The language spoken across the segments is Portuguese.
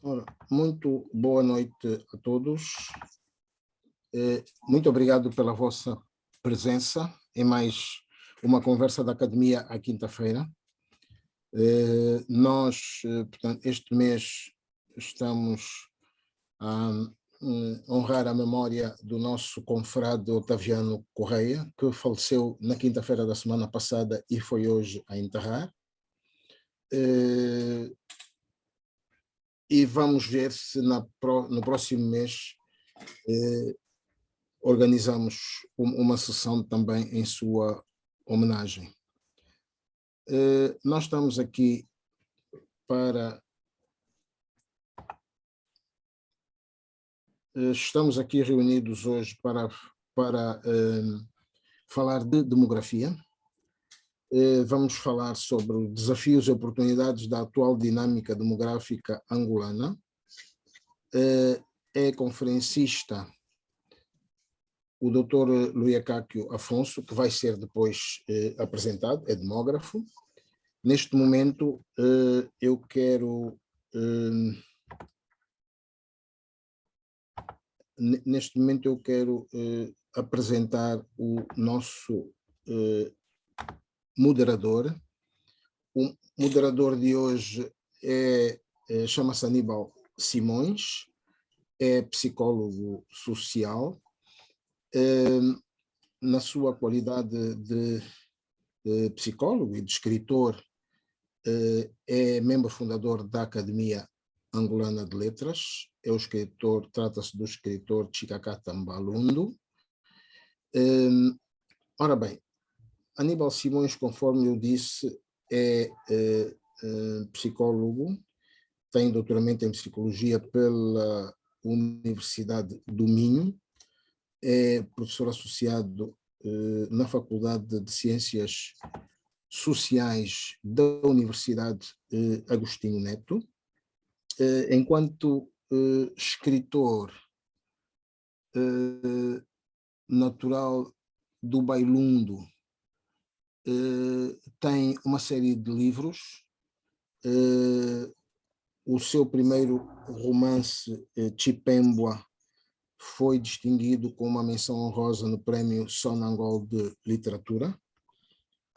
Ora, muito boa noite a todos. Muito obrigado pela vossa presença em mais uma conversa da Academia à quinta-feira. Nós, portanto, este mês estamos a honrar a memória do nosso confrade Otaviano Correia, que faleceu na quinta-feira da semana passada e foi hoje a enterrar. E vamos ver se no próximo mês organizamos uma sessão também em sua homenagem. Nós estamos aqui reunidos hoje para falar de demografia. Vamos falar sobre desafios e oportunidades da atual dinâmica demográfica angolana. É conferencista o Dr. Luís Acácio Afonso, que vai ser depois apresentado, é demógrafo. Neste momento, eu quero apresentar o nosso moderador. O moderador de hoje chama-se Aníbal Simões, é psicólogo social. Na sua qualidade de psicólogo e de escritor, é membro fundador da Academia Angolana de Letras, trata-se do escritor Chikakata Mbalundo. Ora bem, Aníbal Simões, conforme eu disse, é psicólogo, tem doutoramento em psicologia pela Universidade do Minho, é professor associado na Faculdade de Ciências Sociais da Universidade Agostinho Neto. Enquanto escritor natural do Bailundo, tem uma série de livros. O seu primeiro romance, Chipembwa, foi distinguido com uma menção honrosa no Prémio Sonangol de Literatura.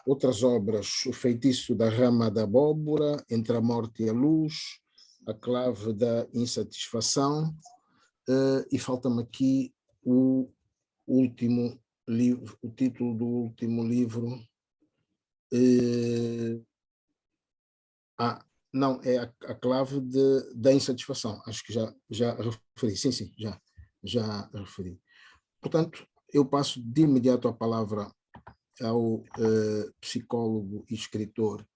Outras obras: O Feitiço da Rama da Abóbora, Entre a Morte e a Luz, A Clave da Insatisfação, e falta-me aqui o último livro, o título do último livro. Não, é a Clave da Insatisfação, acho que já referi, sim, já referi. Portanto, eu passo de imediato a palavra ao psicólogo e escritor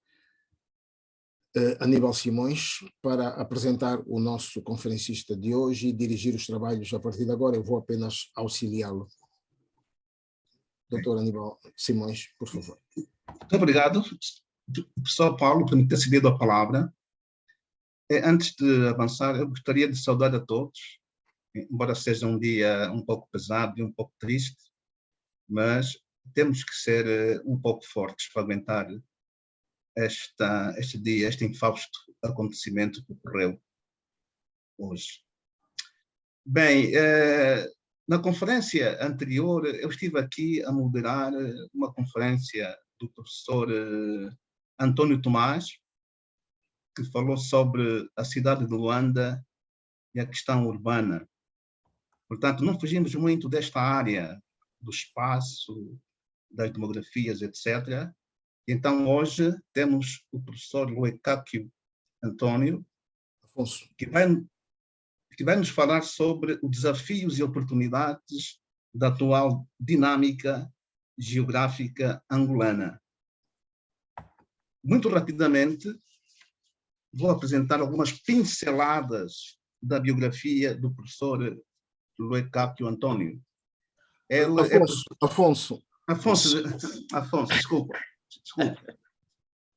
Aníbal Simões para apresentar o nosso conferencista de hoje e dirigir os trabalhos. A partir de agora eu vou apenas auxiliá-lo. Doutor Aníbal Simões, por favor. Muito obrigado, professor Paulo, por me ter cedido a palavra. Antes de avançar, eu gostaria de saudar a todos, embora seja um dia um pouco pesado e um pouco triste, mas temos que ser um pouco fortes para aguentar este dia, este infausto acontecimento que ocorreu hoje. Bem, na conferência anterior, eu estive aqui a moderar uma conferência do professor Antônio Tomás, que falou sobre a cidade de Luanda e a questão urbana. Portanto, não fugimos muito desta área do espaço, das demografias, etc. Então, hoje, temos o professor Luís Acácio Afonso, que vai nos falar sobre os desafios e oportunidades da atual dinâmica geográfica angolana. Muito rapidamente, vou apresentar algumas pinceladas da biografia do professor Luís Acácio Antônio. Afonso, desculpa.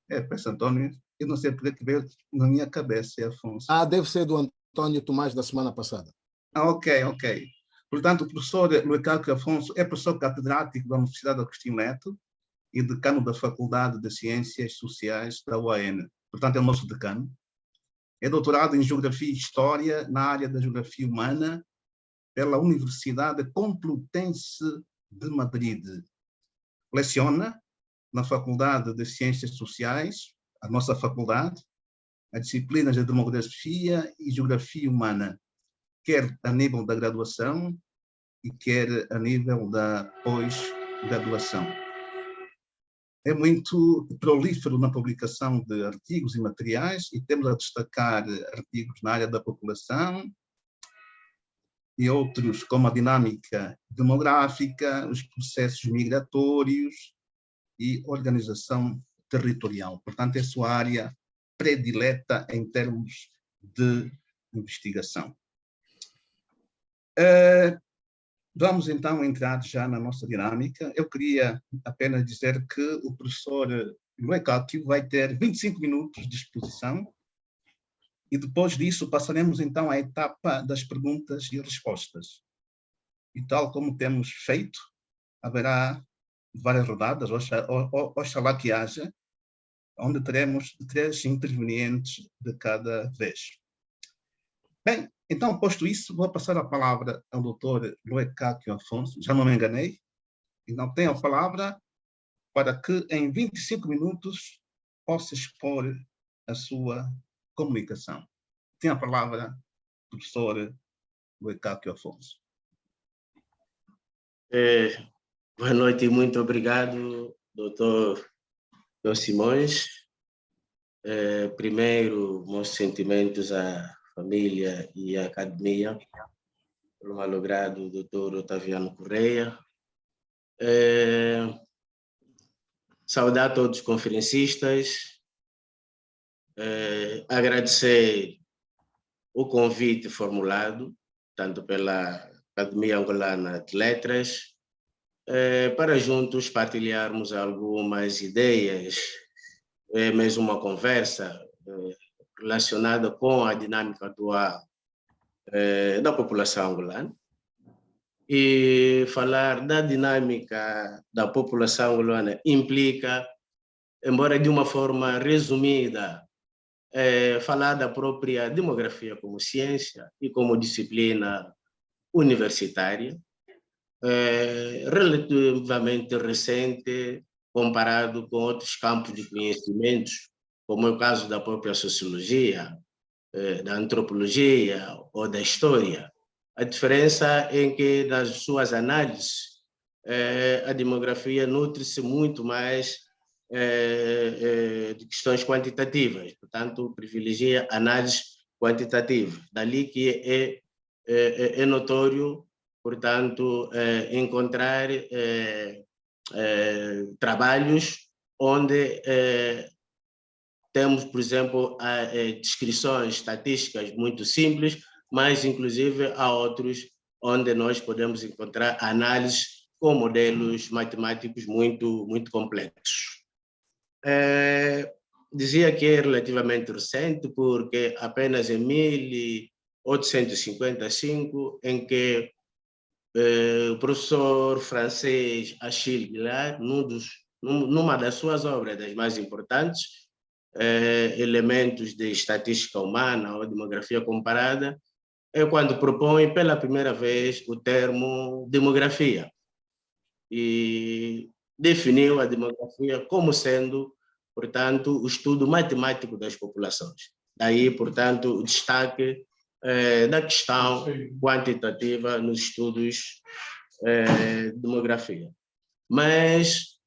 Peço Antônio, eu não sei porque que veio na minha cabeça, é Afonso. Deve ser do Antônio Tomás da semana passada. Ok. Portanto, o professor Luís Acácio Afonso é professor catedrático da Universidade Agostinho Neto e decano da Faculdade de Ciências Sociais da UAN. Portanto, é o nosso decano. É doutorado em Geografia e História na área da Geografia Humana pela Universidade Complutense de Madrid. Leciona na Faculdade de Ciências Sociais, a nossa faculdade, as disciplinas de Demografia e Geografia Humana, quer a nível da graduação e quer a nível da pós-graduação. É muito prolífero na publicação de artigos e materiais, e temos a destacar artigos na área da população e outros como a dinâmica demográfica, os processos migratórios e organização territorial. Portanto, é a sua área predileta em termos de investigação. Vamos então entrar já na nossa dinâmica. Eu queria apenas dizer que o professor Lué Cáquio vai ter 25 minutos de exposição e depois disso passaremos então à etapa das perguntas e respostas. E tal como temos feito, haverá várias rodadas, oxalá que haja, onde teremos 3 intervenientes de cada vez. Bem, então, posto isso, vou passar a palavra ao Dr. Lué Cáquio Afonso, já não me enganei, então tenho a palavra para que em 25 minutos possa expor a sua comunicação. Tenho a palavra, professor Lué Cáquio Afonso. Boa noite e muito obrigado, Dr. Simões. Primeiro, meus sentimentos à família e à academia, pelo malogrado Dr. Otaviano Correia. Saudar todos os conferencistas, agradecer o convite formulado, tanto pela Academia Angolana de Letras, para juntos partilharmos algumas ideias, mesmo uma conversa relacionada com a dinâmica atual da população angolana e falar da dinâmica da população angolana implica, embora de uma forma resumida, falar da própria demografia como ciência e como disciplina universitária, relativamente recente comparado com outros campos de conhecimentos, como é o caso da própria sociologia, da antropologia ou da história. A diferença é que, nas suas análises, a demografia nutre-se muito mais de questões quantitativas, portanto, privilegia análise quantitativa. Dali que é notório, portanto, encontrar trabalhos onde temos, por exemplo, descrições estatísticas muito simples, mas, inclusive, há outros onde nós podemos encontrar análises com modelos matemáticos muito, muito complexos. Dizia que é relativamente recente, porque apenas em 1855, em que o professor francês Achille Guillard, numa das suas obras, das mais importantes, Elementos de Estatística Humana ou Demografia Comparada, é quando propõe pela primeira vez o termo demografia e definiu a demografia como sendo, portanto, o estudo matemático das populações. Daí, portanto, o destaque da questão quantitativa nos estudos de demografia. Mas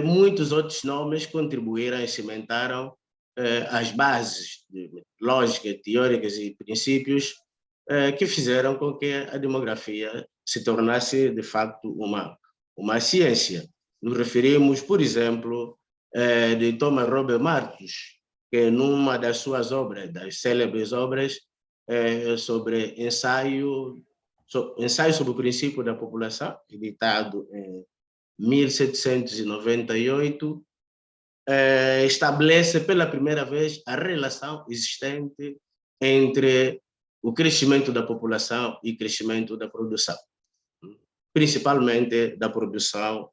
muitos outros nomes contribuíram e cimentaram as bases lógicas, teóricas e princípios que fizeram com que a demografia se tornasse, de facto, uma ciência. Nos referimos, por exemplo, de Thomas Robert Malthus, que numa das suas obras, das célebres obras, sobre ensaio sobre o princípio da população, editado em 1798, estabelece pela primeira vez a relação existente entre o crescimento da população e o crescimento da produção, principalmente da produção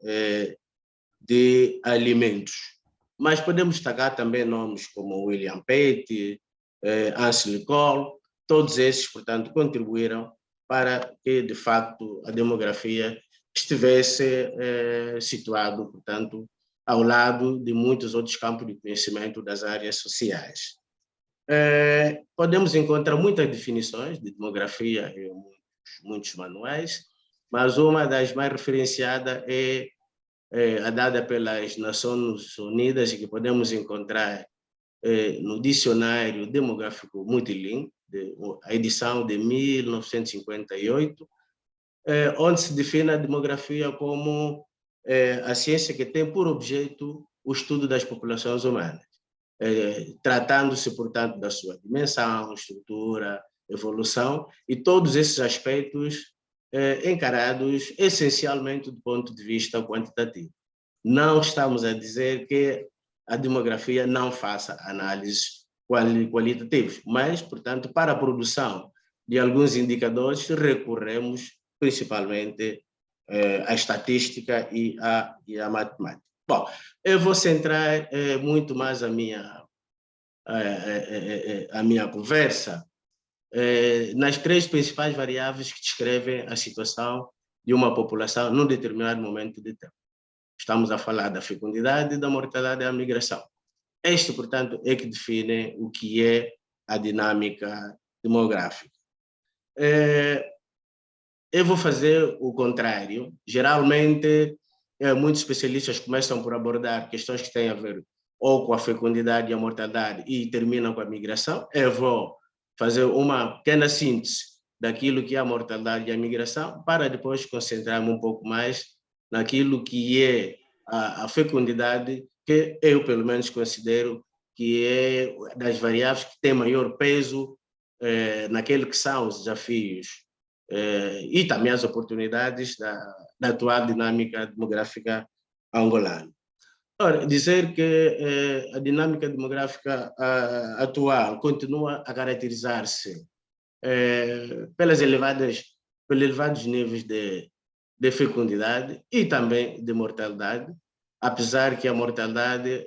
de alimentos. Mas podemos destacar também nomes como William Pett, Ansel Cole, todos esses, portanto, contribuíram para que, de facto, a demografia estivesse situado, portanto, ao lado de muitos outros campos de conhecimento das áreas sociais. Podemos encontrar muitas definições de demografia em muitos manuais, mas uma das mais referenciadas é a dada pelas Nações Unidas e que podemos encontrar no Dicionário Demográfico Multilingue, a edição de 1958, onde se define a demografia como a ciência que tem por objeto o estudo das populações humanas, tratando-se, portanto, da sua dimensão, estrutura, evolução e todos esses aspectos encarados essencialmente do ponto de vista quantitativo. Não estamos a dizer que a demografia não faça análises qualitativas, mas, portanto, para a produção de alguns indicadores, recorremos principalmente à estatística e à matemática. Bom, eu vou centrar muito mais a minha conversa nas três principais variáveis que descrevem a situação de uma população num determinado momento de tempo. Estamos a falar da fecundidade, da mortalidade e da migração. Este, portanto, é que define o que é a dinâmica demográfica. Eu vou fazer o contrário. Geralmente, muitos especialistas começam por abordar questões que têm a ver ou com a fecundidade e a mortalidade e terminam com a migração. Eu vou fazer uma pequena síntese daquilo que é a mortalidade e a migração para depois concentrar-me um pouco mais naquilo que é a fecundidade, que eu, pelo menos, considero que é das variáveis que tem maior peso naquele que são os desafios e também as oportunidades da atual dinâmica demográfica angolana. Ora, dizer que a dinâmica demográfica atual continua a caracterizar-se pelos elevados níveis de fecundidade e também de mortalidade, apesar que a mortalidade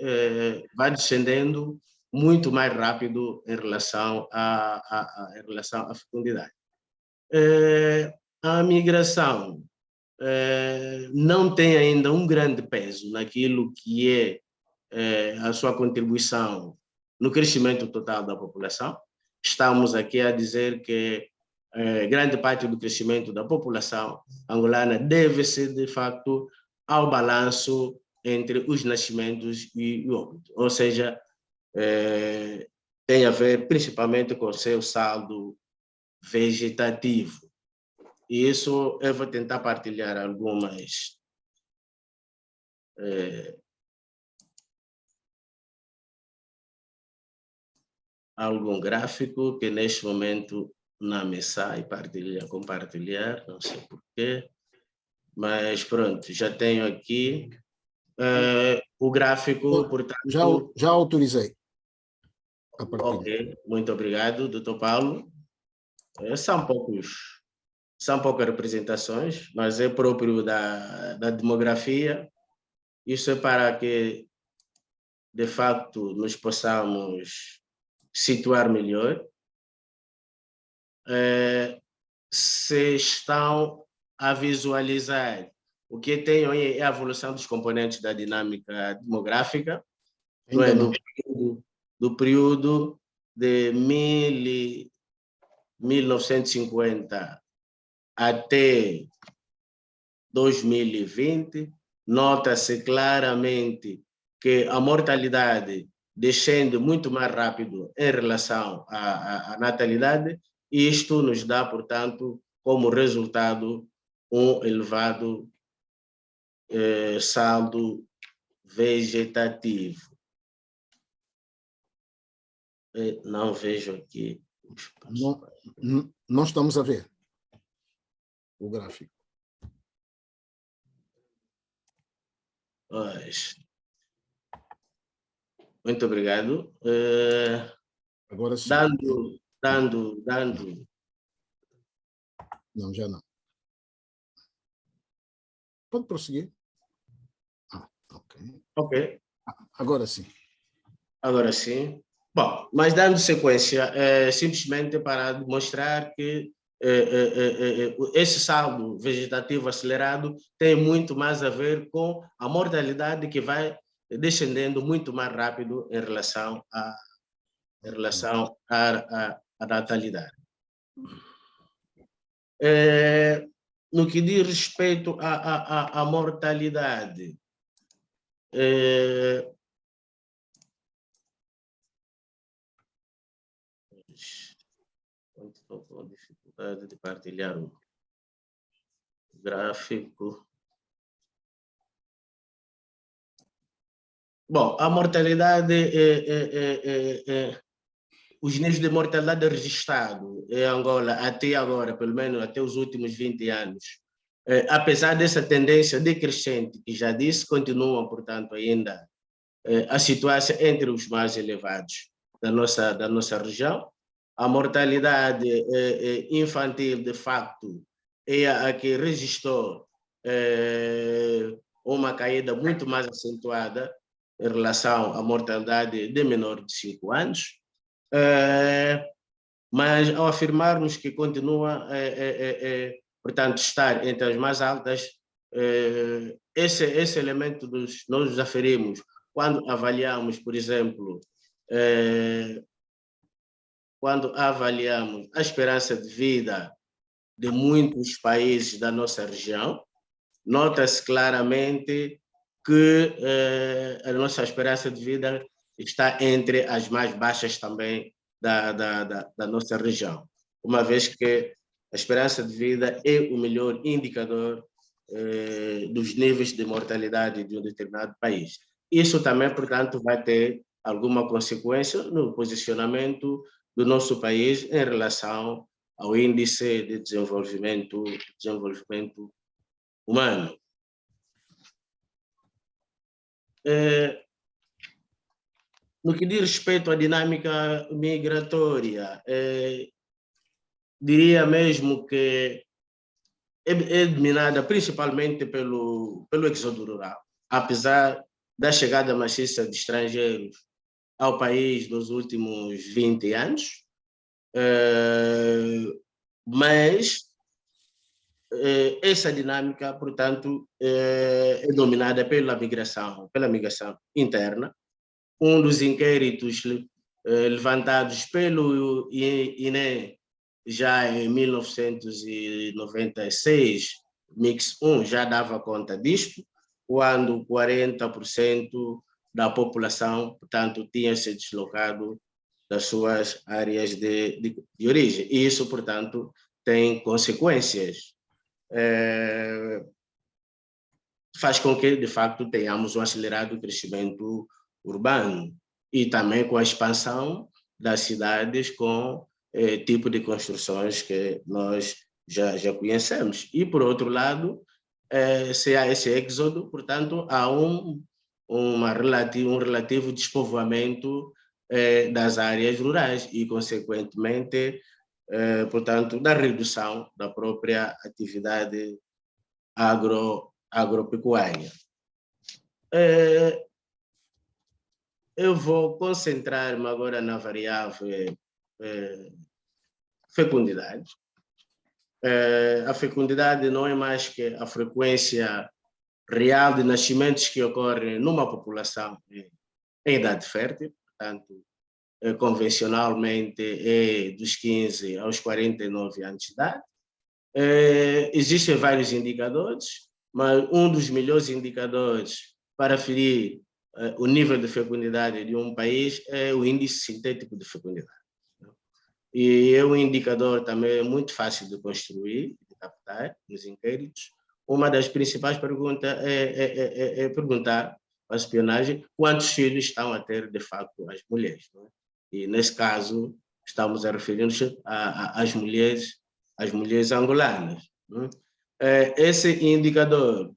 vai descendendo muito mais rápido em relação à fecundidade. A migração não tem ainda um grande peso naquilo que é a sua contribuição no crescimento total da população. Estamos aqui a dizer que grande parte do crescimento da população angolana deve-se, de facto, ao balanço entre os nascimentos e o óbito, ou seja, tem a ver principalmente com o seu saldo vegetativo. E isso eu vou tentar partilhar algum gráfico que neste momento não me sai compartilhar, não sei porquê, mas pronto, já tenho aqui o gráfico, portanto... Já autorizei. Ok, muito obrigado, Dr. Paulo. São poucas representações, mas é próprio da demografia. Isso é para que, de facto, nos possamos situar melhor. Se estão a visualizar o que tenho é a evolução dos componentes da dinâmica demográfica, do período de 1950 até 2020, nota-se claramente que a mortalidade descende muito mais rápido em relação à natalidade, e isto nos dá, portanto, como resultado, um elevado saldo vegetativo. Não vejo aqui. Não estamos a ver o gráfico. Muito obrigado. Agora sim. Dando. Não, já não. Pode prosseguir. Ok. Ok. Agora sim. Agora sim. Bom, mas dando sequência, simplesmente para demonstrar que esse saldo vegetativo acelerado tem muito mais a ver com a mortalidade que vai descendendo muito mais rápido em relação à natalidade. No que diz respeito à mortalidade, estou com dificuldade de partilhar o gráfico. Bom, a mortalidade, os níveis de mortalidade registrados em Angola até agora, pelo menos até os últimos 20 anos, apesar dessa tendência decrescente que já disse, continuam, portanto, ainda a situar-se entre os mais elevados da nossa região. A mortalidade infantil, de facto, é a que registrou uma caída muito mais acentuada em relação à mortalidade de menor de 5 anos, mas ao afirmarmos que continua, portanto, estar entre as mais altas, esse elemento nós nos aferimos quando avaliamos, por exemplo, quando avaliamos a esperança de vida de muitos países da nossa região, nota-se claramente que a nossa esperança de vida está entre as mais baixas também da nossa região, uma vez que a esperança de vida é o melhor indicador dos níveis de mortalidade de um determinado país. Isso também, portanto, vai ter alguma consequência no posicionamento do nosso país em relação ao índice de desenvolvimento humano. No que diz respeito à dinâmica migratória, diria mesmo que é dominada principalmente pelo êxodo rural, apesar da chegada maciça de estrangeiros ao país nos últimos 20 anos, mas essa dinâmica, portanto, é dominada pela migração interna. Um dos inquéritos levantados pelo INE já em 1996, Mix 1, já dava conta disto, quando 40% da população, portanto, tinha se deslocado das suas áreas de origem. E isso, portanto, tem consequências. Faz com que, de facto, tenhamos um acelerado crescimento urbano e também com a expansão das cidades com tipo de construções que nós já conhecemos. E, por outro lado, se há esse êxodo, portanto, há um relativo despovoamento das áreas rurais e, consequentemente, portanto, da redução da própria atividade agropecuária. Eu vou concentrar-me agora na variável fecundidade. A fecundidade não é mais que a frequência real de nascimentos que ocorrem numa população em idade fértil, portanto, convencionalmente é dos 15 aos 49 anos de idade. Existem vários indicadores, mas um dos melhores indicadores para aferir o nível de fecundidade de um país é o índice sintético de fecundidade. E é um indicador também muito fácil de construir, de captar nos inquéritos. Uma das principais perguntas é perguntar para a espionagem quantos filhos estão a ter, de facto, as mulheres. Não é? E, nesse caso, estamos a referir-nos às mulheres angolanas. Não é? Esse indicador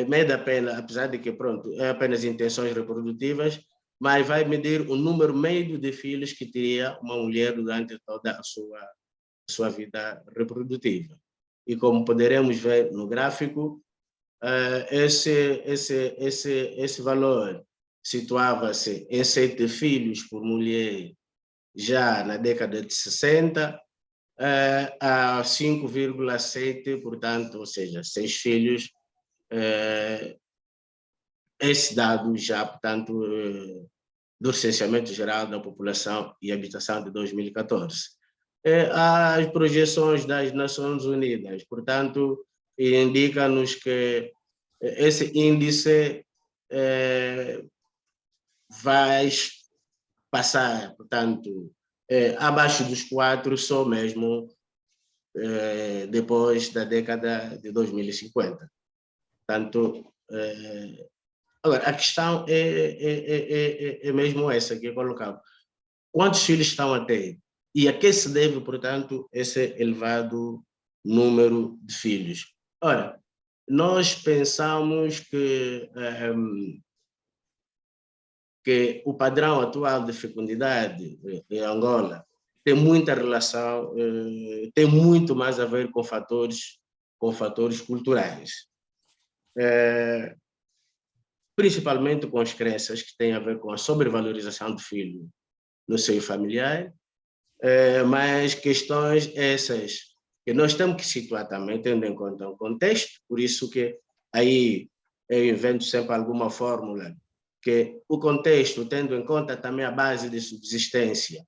mede apenas, apesar de que, pronto, é apenas intenções reprodutivas, mas vai medir o número médio de filhos que teria uma mulher durante toda a sua vida reprodutiva. E como poderemos ver no gráfico, esse valor situava-se em 7 filhos por mulher já na década de 60, a 5,7, portanto, ou seja, 6 filhos. Esse dado já, portanto, do Recenseamento Geral da População e Habitação de 2014. As projeções das Nações Unidas, portanto, indicam-nos que esse índice vai passar, portanto, abaixo dos 4, só mesmo depois da década de 2050. Portanto, agora, a questão é mesmo essa que eu colocava. Quantos filhos estão a ter? E a que se deve, portanto, esse elevado número de filhos? Ora, nós pensamos que o padrão atual de fecundidade em Angola tem muita relação, tem muito mais a ver com fatores culturais. Principalmente com as crenças que têm a ver com a sobrevalorização do filho no seio familiar, mas questões essas que nós temos que situar também, tendo em conta o contexto, por isso que aí eu invento sempre alguma fórmula, que o contexto, tendo em conta também a base de subsistência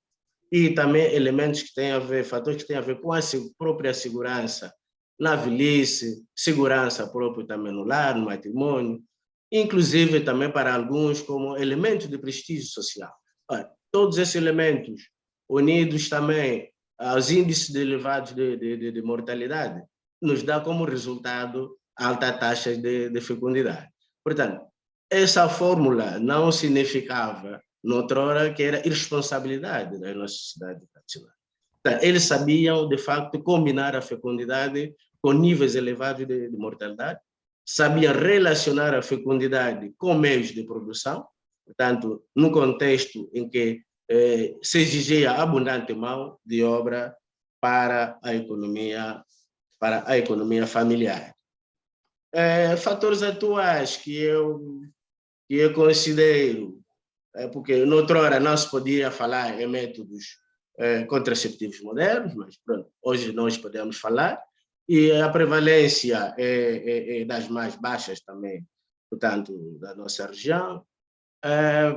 e também elementos que têm a ver, fatores que têm a ver com a própria segurança na velhice, segurança própria também no lar, no matrimônio, inclusive também para alguns como elemento de prestígio social. Todos esses elementos unidos também aos índices elevados de mortalidade, nos dá como resultado alta taxa de fecundidade. Portanto, essa fórmula não significava, noutrora, que era irresponsabilidade da nossa sociedade tradicional. Então, eles sabiam, de facto, combinar a fecundidade com níveis elevados de mortalidade, sabiam relacionar a fecundidade com meios de produção, portanto, no contexto em que se exigia abundante mão de obra para a economia familiar. Fatores atuais que eu considero, porque noutrora não se podia falar em métodos contraceptivos modernos, mas pronto, hoje nós podemos falar, e a prevalência é das mais baixas também, portanto, da nossa região.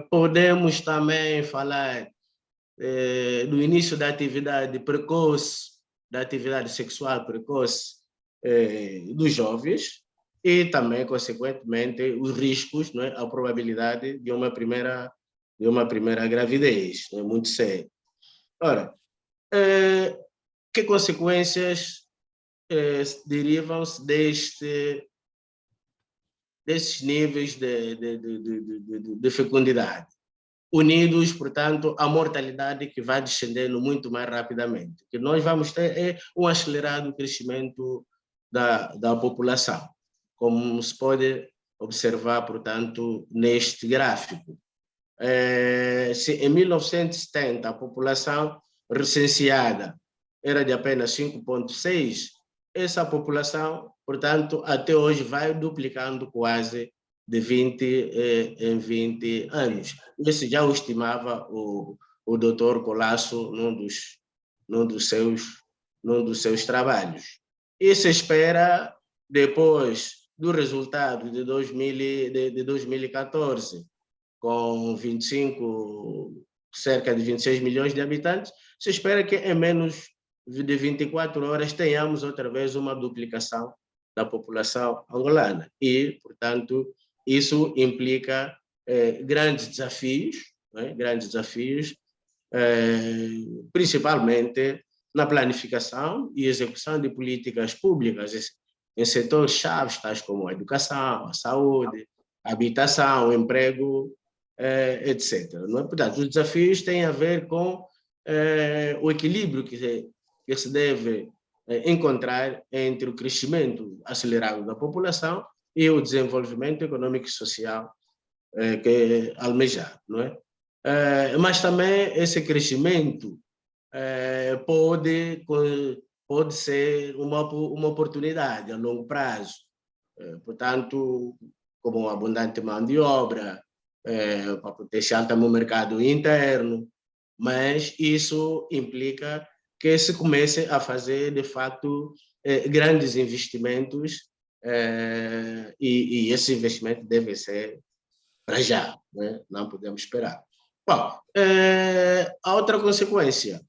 Podemos também falar do início da atividade precoce, da atividade sexual precoce dos jovens e também, consequentemente, os riscos, não é? A probabilidade de uma primeira gravidez, é muito sério. Ora, que consequências derivam-se desses níveis de fecundidade, unidos, portanto, à mortalidade que vai descendendo muito mais rapidamente. O que nós vamos ter é um acelerado crescimento da população, como se pode observar, portanto, neste gráfico. Se em 1970 a população recenseada era de apenas 5,6, essa população, portanto, até hoje vai duplicando quase de 20 em 20 anos. Esse já o estimava o doutor Colasso num dos seus trabalhos. E se espera, depois do resultado de 2014, com cerca de 26 milhões de habitantes, se espera que em menos de 24 horas tenhamos outra vez uma duplicação da população angolana. E, portanto, isso implica grandes desafios, principalmente na planificação e execução de políticas públicas em setores chaves, tais como a educação, a saúde, a habitação, o emprego, etc. Não é? Portanto, os desafios têm a ver com o equilíbrio que se deve encontrar entre o crescimento acelerado da população e o desenvolvimento econômico e social que é almejado, não é? Mas também esse crescimento pode ser uma oportunidade a longo prazo, portanto, como abundante mão de obra, para potenciar também o mercado interno, mas isso implica que se comece a fazer, de facto, grandes investimentos, e esse investimento deve ser para já, né? Não podemos esperar. Bom, a outra consequência,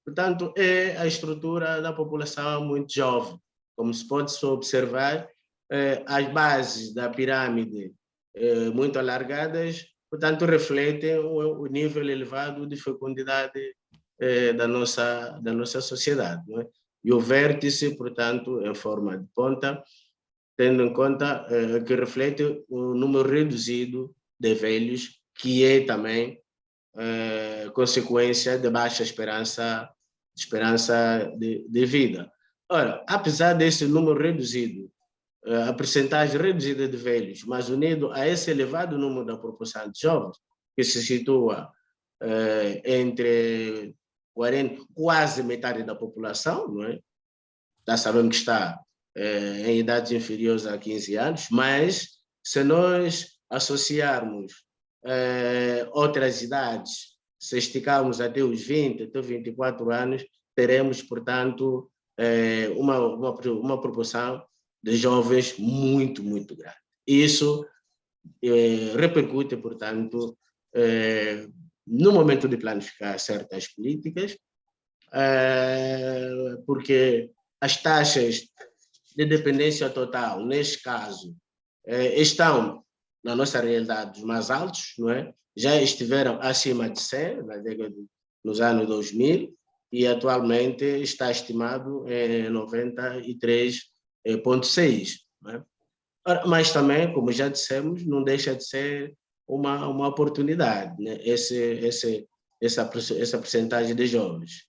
portanto, é a estrutura da população muito jovem. Como se pode observar, as bases da pirâmide muito alargadas, portanto, refletem o nível elevado de fecundidade da nossa sociedade. Não é? E o vértice, portanto, em forma de ponta, tendo em conta que reflete o número reduzido de velhos, que é também consequência de baixa esperança de vida. Ora, apesar desse número reduzido, a percentagem reduzida de velhos, mas unido a esse elevado número da proporção de jovens, que se situa entre 40, quase metade da população, não é? Já sabemos que está em idades inferiores a 15 anos, mas se nós associarmos outras idades, se esticarmos até os 20, até 24 anos, teremos, portanto, uma proporção de jovens muito, muito grande. Isso repercute, portanto, no momento de planificar certas políticas, porque as taxas de dependência total, neste caso, estão, na nossa realidade, os mais altos, não é? Já estiveram acima de 100 nos anos 2000 e atualmente está estimado em 93,6. É? Mas também, como já dissemos, não deixa de ser uma oportunidade, né? Essa percentagem de jovens.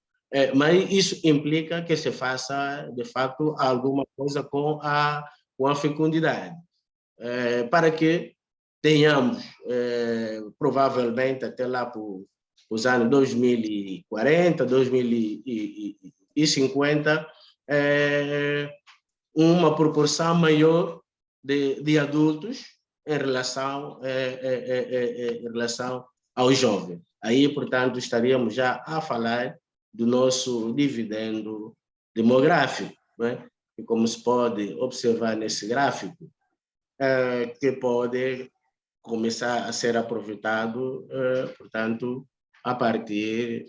Mas isso implica que se faça, de fato, alguma coisa com a fecundidade, para que tenhamos, provavelmente até lá para os anos 2040, 2050, uma proporção maior de adultos em relação aos jovens. Aí, portanto, estaríamos já a falar do nosso dividendo demográfico, né? E como se pode observar nesse gráfico, que pode começar a ser aproveitado, portanto, a partir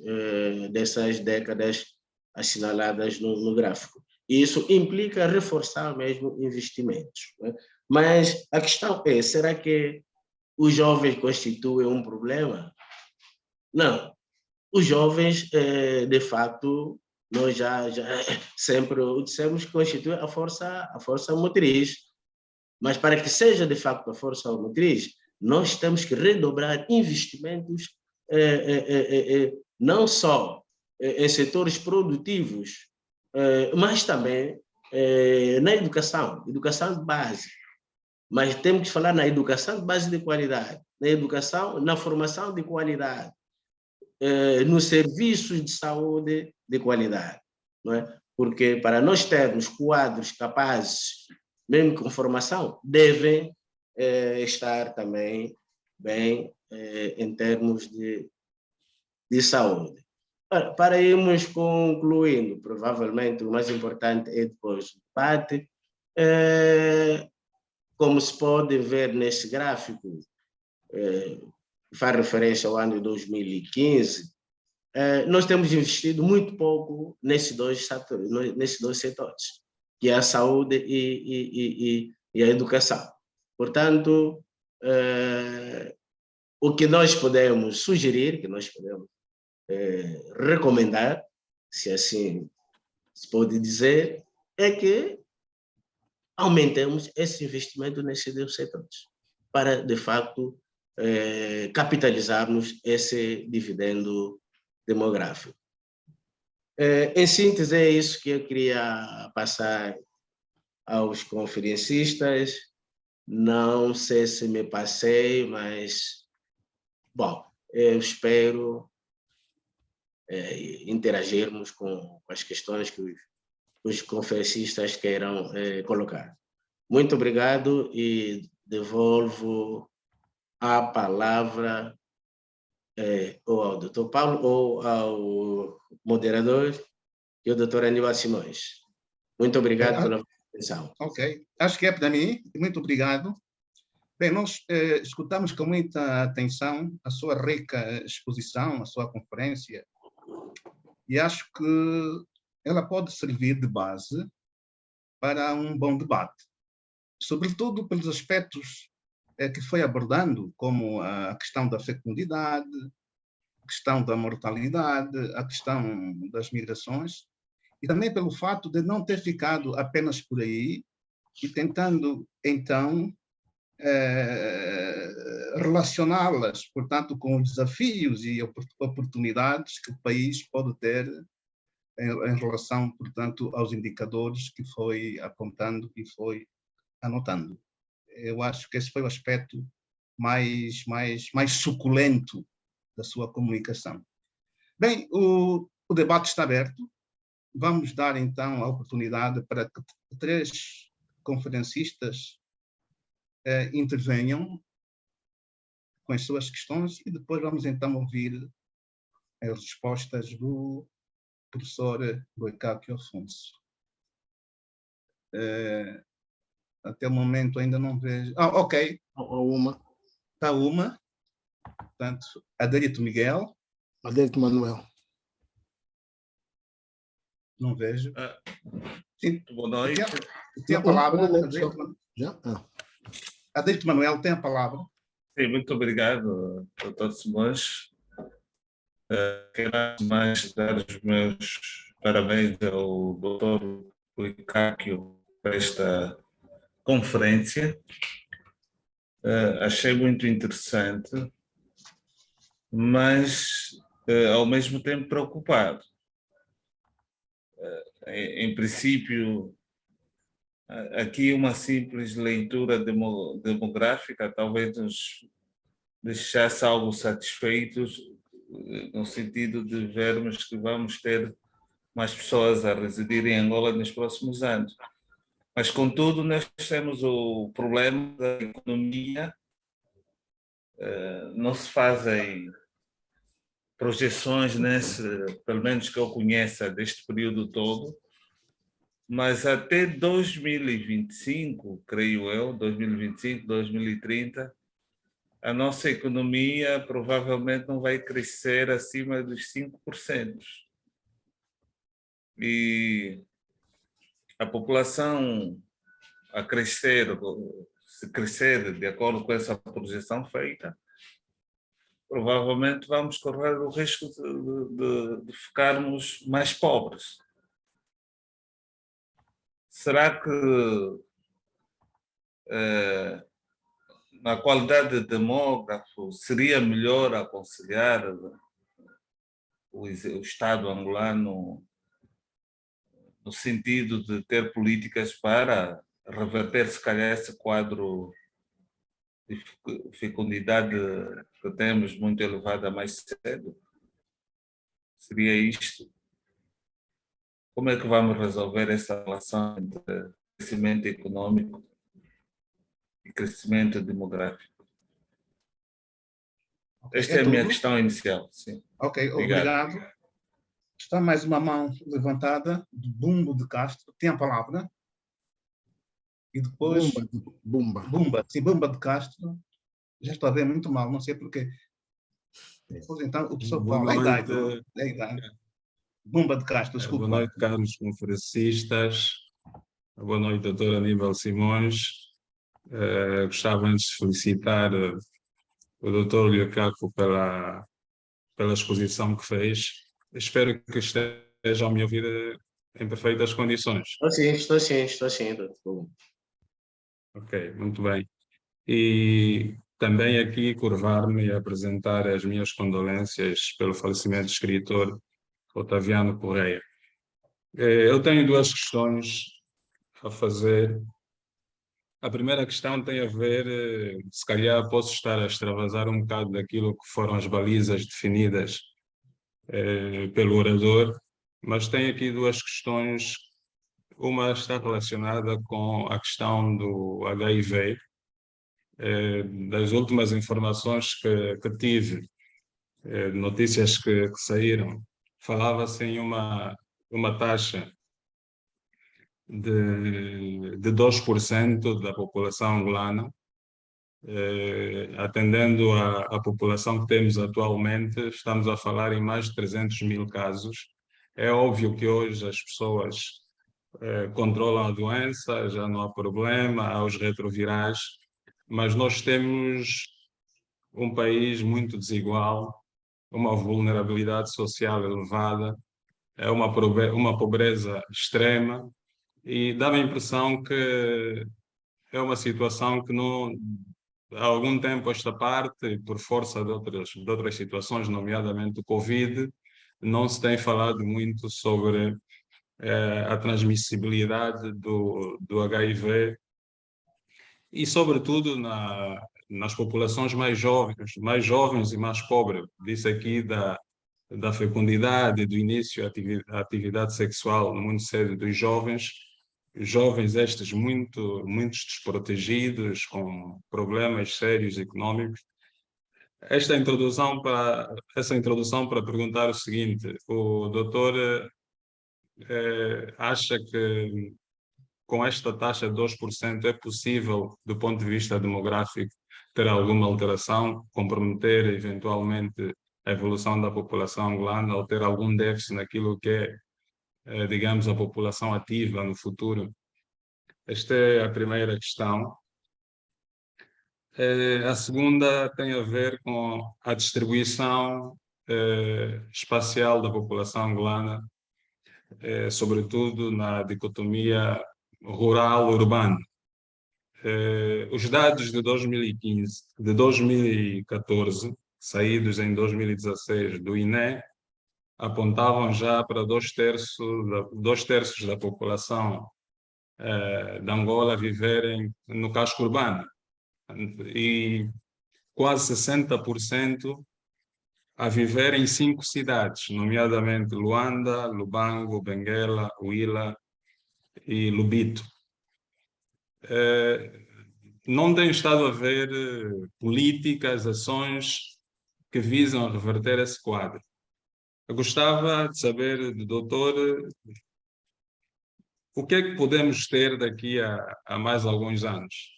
dessas décadas assinaladas no gráfico. Isso implica reforçar mesmo investimentos. Né? Mas a questão é, será que os jovens constituem um problema? Não. Os jovens, de facto, nós já sempre dissemos que constituem a força motriz. Mas para que seja, de facto, a força motriz, nós temos que redobrar investimentos, não só em setores produtivos, mas também na educação de base. Mas temos que falar na educação de base de qualidade, na educação, na formação de qualidade, nos serviços de saúde de qualidade. Não é? Porque para nós termos quadros capazes, mesmo com formação, devem estar também bem em termos de saúde. Para irmos concluindo, provavelmente o mais importante é depois do debate. Como se pode ver nesse gráfico, faz referência ao ano de 2015, nós temos investido muito pouco nesses dois setores, que é a saúde e a educação. Portanto, o que nós podemos sugerir, que nós podemos recomendar, se assim se pode dizer, é que aumentemos esse investimento nesses dois setores, para, de facto, capitalizarmos esse dividendo demográfico. Em síntese, é isso que eu queria passar aos conferencistas. Não sei se me passei, mas, bom, eu espero interagirmos com as questões que os conferencistas queiram colocar. Muito obrigado e devolvo a palavra ou ao Dr. Paulo ou ao moderador e ao Dr. Aníbal Simões. Muito obrigado pela atenção. Ok, acho que é para mim. Muito obrigado. Bem, nós escutamos com muita atenção a sua rica exposição, a sua conferência, e acho que ela pode servir de base para um bom debate, sobretudo pelos aspectos que foi abordando, como a questão da fecundidade, a questão da mortalidade, a questão das migrações, e também pelo fato de não ter ficado apenas por aí e tentando, então, relacioná-las, portanto, com os desafios e oportunidades que o país pode ter em relação, portanto, aos indicadores que foi apontando e foi anotando. Eu acho que esse foi o aspecto mais suculento da sua comunicação. Bem, o debate está aberto. Vamos dar, então, a oportunidade para que 3 conferencistas intervenham com as suas questões e depois vamos, então, ouvir as respostas do professor Boicáquio Afonso. Até o momento ainda não vejo... ok. Uma. Está uma. Portanto, Adelito Miguel. Adelito Manuel. Não vejo. Sim. Boa noite. Tem a palavra. Adelito Manuel tem a palavra. Sim, muito obrigado, Dr. Simões. Quero mais dar os meus parabéns ao Dr. Boicáquio por esta conferência. Achei muito interessante, mas ao mesmo tempo preocupado. Em princípio, aqui uma simples leitura demográfica talvez nos deixasse algo satisfeitos, no sentido de vermos que vamos ter mais pessoas a residir em Angola nos próximos anos. Mas, contudo, nós temos o problema da economia, não se fazem projeções pelo menos que eu conheça, deste período todo, mas até 2025, creio eu, 2025, 2030, a nossa economia provavelmente não vai crescer acima dos 5%. E a população a crescer, se crescer de acordo com essa projeção feita, provavelmente vamos correr o risco de ficarmos mais pobres. Será que na qualidade de demógrafo seria melhor aconselhar o Estado angolano no sentido de ter políticas para reverter, se calhar, esse quadro de fecundidade que temos muito elevada mais cedo? Seria isto? Como é que vamos resolver essa relação entre crescimento econômico e crescimento demográfico? Esta é a minha questão inicial. Sim. Ok, obrigado. Está mais uma mão levantada, de Bumbo de Castro. Tem a palavra. E depois... Bumba. Sim, Bumba de Castro. Já estou a ver muito mal, não sei porquê. Depois, então, o professor Paulo. É a idade. Bumba de Castro, desculpa. Boa noite, caros conferencistas. Boa noite, doutor Aníbal Simões. Gostava antes de felicitar o doutor Boicáquio pela exposição que fez. Espero que esteja a me ouvir em perfeitas condições. Estou sim, doutor. Ok, muito bem. E também aqui curvar-me e apresentar as minhas condolências pelo falecimento do escritor Otaviano Correia. Eu tenho 2 questões a fazer. A primeira questão tem a ver, se calhar posso estar a extravasar um bocado daquilo que foram as balizas definidas pelo orador, mas tem aqui 2 questões. Uma está relacionada com a questão do HIV Das últimas informações que tive, notícias que saíram, falava-se em uma taxa de 2% da população angolana, atendendo à população que temos atualmente, estamos a falar em mais de 300 mil casos. É óbvio que hoje as pessoas controlam a doença, já não há problema, há os retrovirais, mas nós temos um país muito desigual, uma vulnerabilidade social elevada, é uma pobreza extrema, e dá-me a impressão que é uma situação que não, há algum tempo esta parte, por força de outras situações, nomeadamente o Covid, não se tem falado muito sobre a transmissibilidade do HIV e, sobretudo, nas populações mais jovens e mais pobres. Disse aqui da fecundidade, do início da atividade sexual muito cedo dos jovens estes muito desprotegidos, com problemas sérios econômicos. Essa introdução para perguntar o seguinte: o doutor acha que com esta taxa de 2% é possível, do ponto de vista demográfico, ter alguma alteração, comprometer eventualmente a evolução da população angolana ou ter algum déficit naquilo que é, digamos, a população ativa no futuro? Esta é a primeira questão. A segunda tem a ver com a distribuição espacial da população angolana, sobretudo na dicotomia rural-urbano. Os dados de 2014, saídos em 2016 do INE, apontavam já para dois terços da população de Angola viverem no casco urbano e quase 60% a viver em 5 cidades, nomeadamente Luanda, Lubango, Benguela, Huila e Lubito. Não tem estado a ver políticas, ações que visam reverter esse quadro. Eu gostava de saber do doutor o que é que podemos ter daqui a mais alguns anos.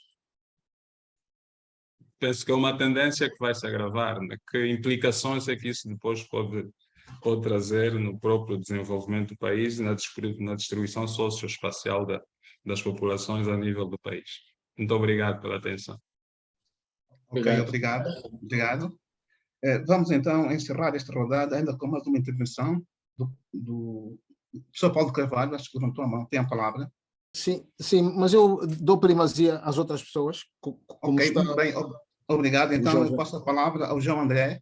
Penso que é uma tendência que vai se agravar, né? Que implicações é que isso depois pode trazer no próprio desenvolvimento do país e na distribuição socioespacial das populações a nível do país. Muito obrigado pela atenção. Ok, obrigado. Vamos então encerrar esta rodada ainda com mais uma intervenção do professor Paulo Carvalho. Acho que levantou a mão, tem a palavra. Sim, mas eu dou primazia às outras pessoas. Ok, muito bem, obrigado. Então eu passo a palavra ao João André.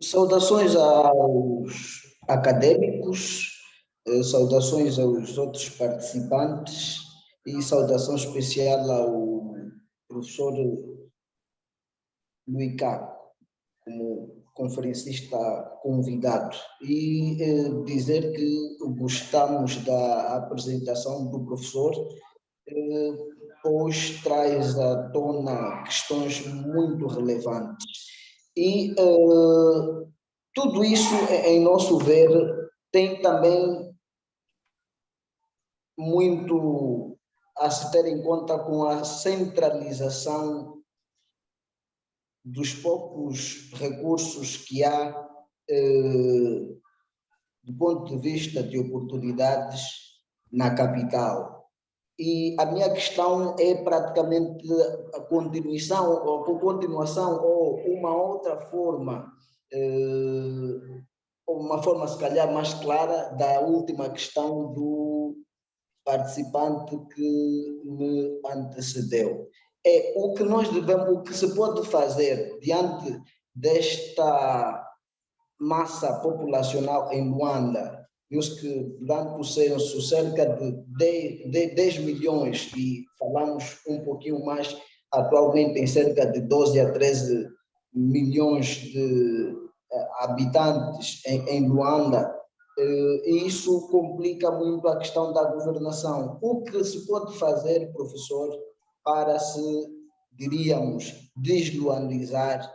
Saudações aos acadêmicos, saudações aos outros participantes e saudação especial ao professor Luís Caco, como conferencista convidado, e dizer que gostamos da apresentação do professor, pois traz à tona questões muito relevantes. E tudo isso, em nosso ver, tem também muito a se ter em conta com a centralização dos poucos recursos que há do ponto de vista de oportunidades na capital. E a minha questão é praticamente a continuação ou uma outra forma, uma forma se calhar mais clara da última questão do participante que me antecedeu. É o que nós devemos, o que se pode fazer diante desta massa populacional em Luanda, visto que durante o censo cerca de 10 milhões, e falamos um pouquinho mais atualmente em cerca de 12 a 13 milhões de habitantes em Luanda, E isso complica muito a questão da governação. O que se pode fazer, professor, para se, diríamos, desluandizar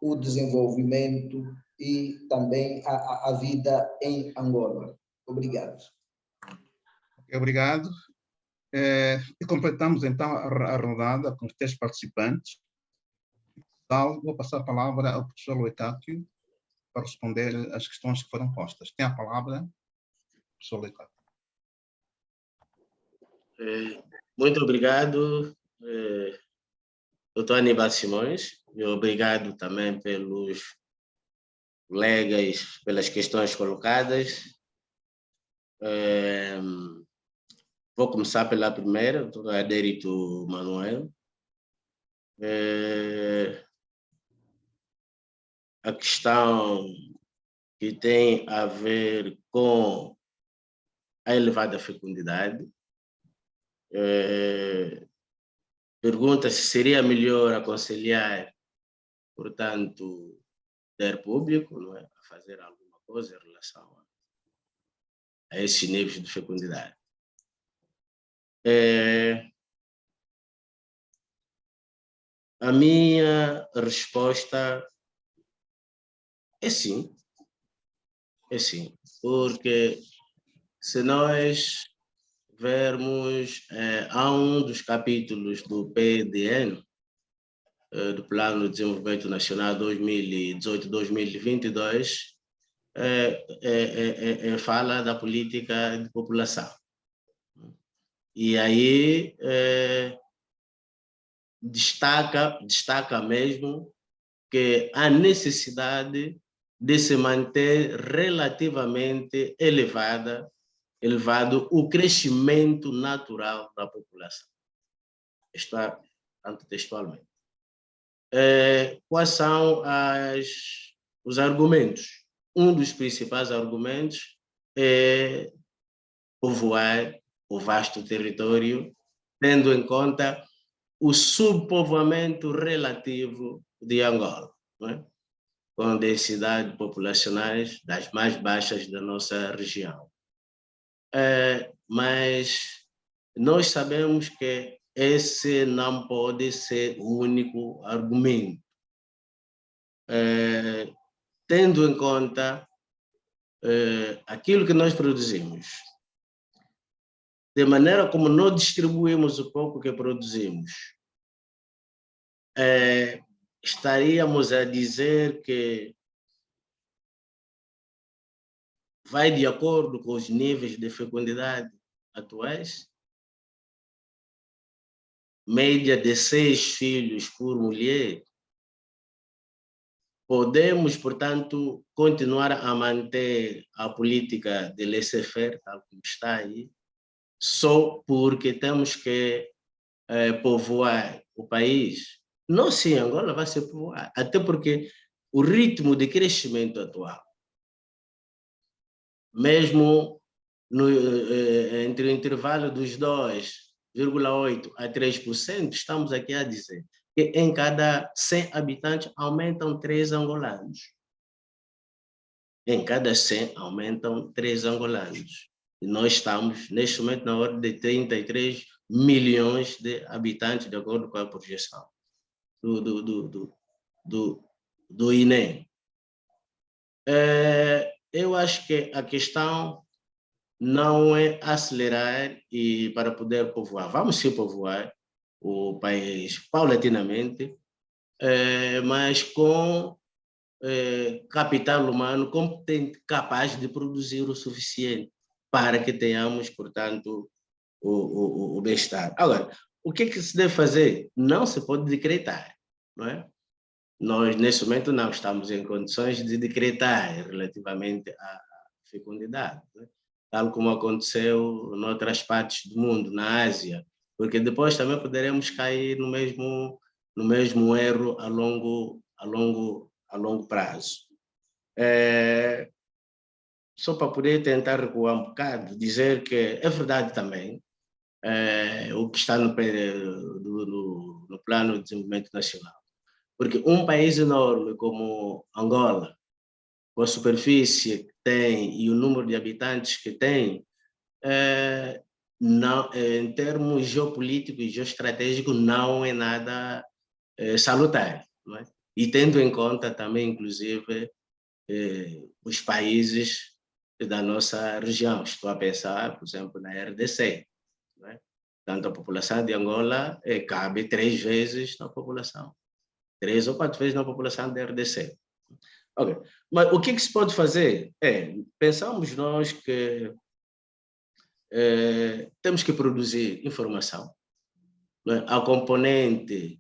o desenvolvimento e também a vida em Angola? Obrigado. Obrigado. E completamos então a rodada com os 3 participantes. Vou passar a palavra ao professor Loicátio para responder às questões que foram postas. Tem a palavra, professor Loicátio. Muito obrigado, doutor Aníbal Simões, e obrigado também pelos colegas, pelas questões colocadas. Vou começar pela primeira, doutor Adérito Manuel. A questão que tem a ver com a elevada fecundidade. Pergunta se seria melhor aconselhar, portanto, o poder público, não é, a fazer alguma coisa em relação a esses níveis de fecundidade. A minha resposta é sim, porque se nós vermos, há um dos capítulos do PDN, do Plano de Desenvolvimento Nacional 2018-2022, fala da política de população. E aí destaca mesmo que há necessidade de se manter relativamente elevado o crescimento natural da população. Está tanto textualmente. Quais são os argumentos? Um dos principais argumentos é povoar o vasto território, tendo em conta o subpovoamento relativo de Angola, não é? Com densidades populacionais das mais baixas da nossa região. Mas nós sabemos que esse não pode ser o único argumento. Tendo em conta aquilo que nós produzimos, de maneira como nós distribuímos o pouco que produzimos, estaríamos a dizer que vai de acordo com os níveis de fecundidade atuais, média de 6 filhos por mulher. Podemos, portanto, continuar a manter a política de laissez-faire, tal como está aí, só porque temos que povoar o país. Não, sim, Angola vai ser povoada, até porque o ritmo de crescimento atual, mesmo entre o intervalo dos 2,8% a 3%, estamos aqui a dizer que em cada 100 habitantes aumentam 3 angolanos. Em cada 100 aumentam 3 angolanos. E nós estamos, neste momento, na ordem de 33 milhões de habitantes, de acordo com a projeção do INEM. Eu acho que a questão não é acelerar e para poder povoar. Vamos sim povoar o país paulatinamente, mas com capital humano competente, capaz de produzir o suficiente para que tenhamos, portanto, o bem-estar. Agora, o que se deve fazer? Não se pode decretar, não é? Nós, nesse momento, não estamos em condições de decretar relativamente à fecundidade, né? Tal como aconteceu em outras partes do mundo, na Ásia, porque depois também poderemos cair no mesmo erro a longo prazo. Só para poder tentar recuar um bocado, dizer que é verdade também o que está no Plano de Desenvolvimento Nacional. Porque um país enorme como Angola, com a superfície que tem e o número de habitantes que tem, não, em termos geopolíticos e geoestratégicos, não é nada salutar. Não é? E tendo em conta também, inclusive, os países da nossa região. Estou a pensar, por exemplo, na RDC. Não é? Tanto a população de Angola cabe 3 vezes na população, 3 ou 4 vezes na população da RDC. Okay. Mas o que se pode fazer? Pensamos nós que temos que produzir informação. Não é? A componente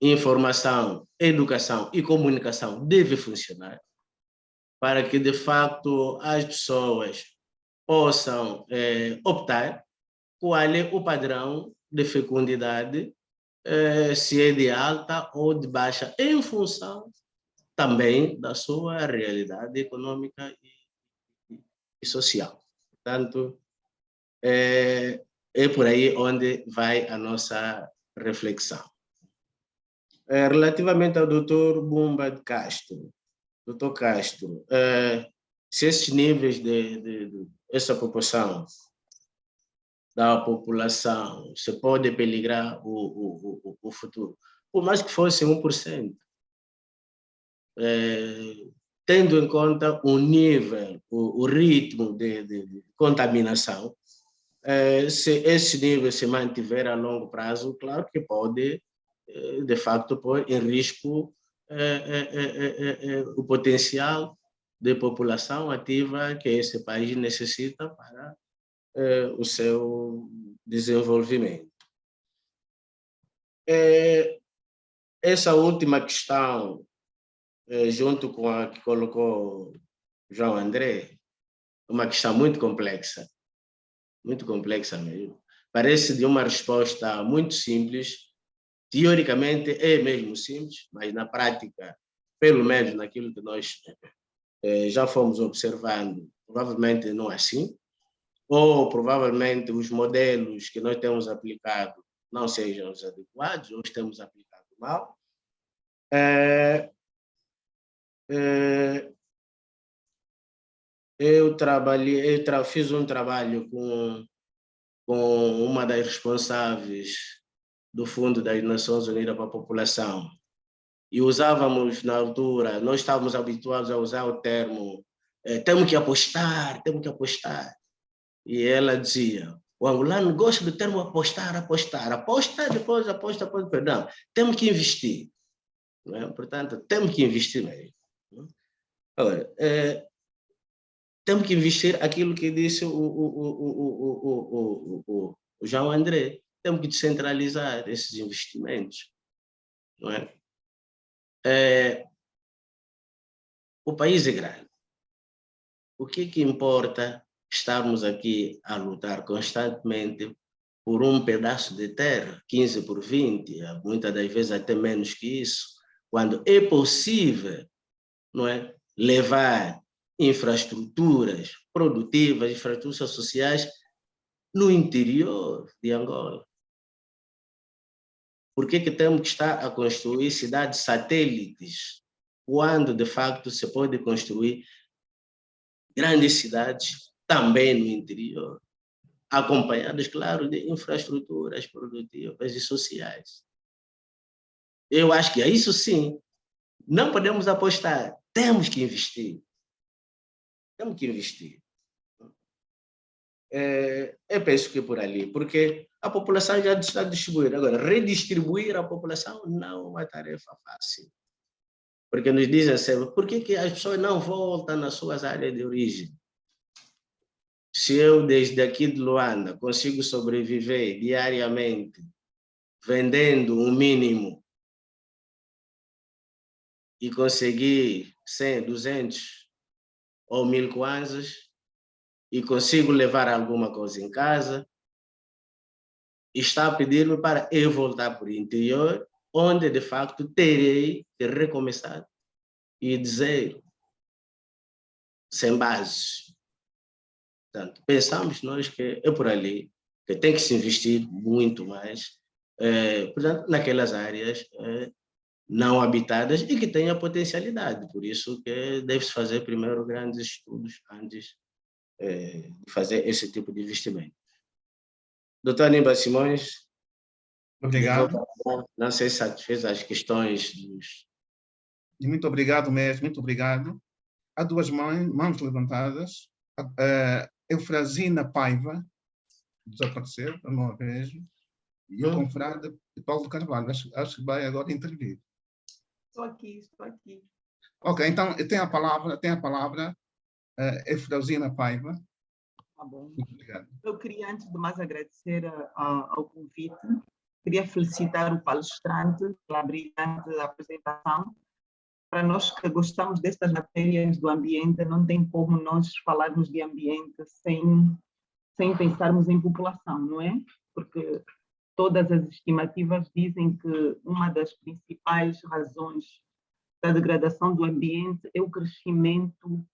informação, educação e comunicação deve funcionar para que, de facto, as pessoas possam optar qual é o padrão de fecundidade, se é de alta ou de baixa, em função também da sua realidade econômica e social. Portanto, é por aí onde vai a nossa reflexão. Relativamente ao Dr. Bumba de Castro, Dr. Castro, se esses níveis essa proporção da população se pode peligrar o futuro, por mais que fosse 1%, tendo em conta o nível, o ritmo de contaminação, se esse nível se mantiver a longo prazo, claro que pode, de facto, pôr em risco o potencial de população ativa que esse país necessita para o seu desenvolvimento. Essa última questão, junto com a que colocou João André, uma questão muito complexa mesmo. Parece de uma resposta muito simples, teoricamente é mesmo simples, mas na prática, pelo menos naquilo que nós já fomos observando, provavelmente não é assim, ou provavelmente os modelos que nós temos aplicado não sejam os adequados, ou temos aplicado mal. Eu fiz um trabalho com uma das responsáveis do Fundo das Nações Unidas para a População, e usávamos na altura, nós estávamos habituados a usar o termo temos que apostar, e ela dizia, o angolano gosta do termo apostar, depois aposta, perdão, temos que investir, não é? Portanto, temos que investir mesmo. Agora, temos que investir aquilo que disse o João André, temos que descentralizar esses investimentos, não é? O país é grande. O que importa estarmos aqui a lutar constantemente por um pedaço de terra, 15 por 20, muitas das vezes até menos que isso, quando é possível, não é, levar infraestruturas produtivas, infraestruturas sociais no interior de Angola. Por que temos que estar a construir cidades satélites quando, de facto, se pode construir grandes cidades também no interior, acompanhadas, claro, de infraestruturas produtivas e sociais? Eu acho que é isso sim. Não podemos apostar, temos que investir. Temos que investir. Eu penso que é por ali, porque a população já está distribuída. Agora, redistribuir a população não é uma tarefa fácil. Porque nos dizem sempre, por que as pessoas não voltam nas suas áreas de origem? Se eu, desde aqui de Luanda, consigo sobreviver diariamente vendendo um mínimo e conseguir 100, 200 ou 1000 kwanzas, e consigo levar alguma coisa em casa, está a pedir-me para eu voltar para o interior, onde, de facto, terei que recomeçar e dizer, sem bases. Portanto, pensamos nós que é por ali, que tem que se investir muito mais, portanto, naquelas áreas não habitadas e que tenha potencialidade. Por isso que deve-se fazer primeiro grandes estudos antes de fazer esse tipo de investimento. Doutor Aníbal Simões, Obrigado. não sei se satisfez as questões dos... E muito obrigado mesmo, muito obrigado. Há duas mãos levantadas. A Eufrazina Paiva, desapareceu, eu não a vejo. E o confrade Paulo Carvalho, acho que vai agora intervir. Estou aqui. Ok, então tem a palavra Eufrazina Paiva. Tá bom. Muito obrigado. Eu queria, antes de mais, agradecer ao convite. Queria felicitar o palestrante pela brilhante apresentação. Para nós que gostamos destas matérias do ambiente, não tem como nós falarmos de ambiente sem pensarmos em população, não é? Porque todas as estimativas dizem que uma das principais razões da degradação do ambiente é o crescimento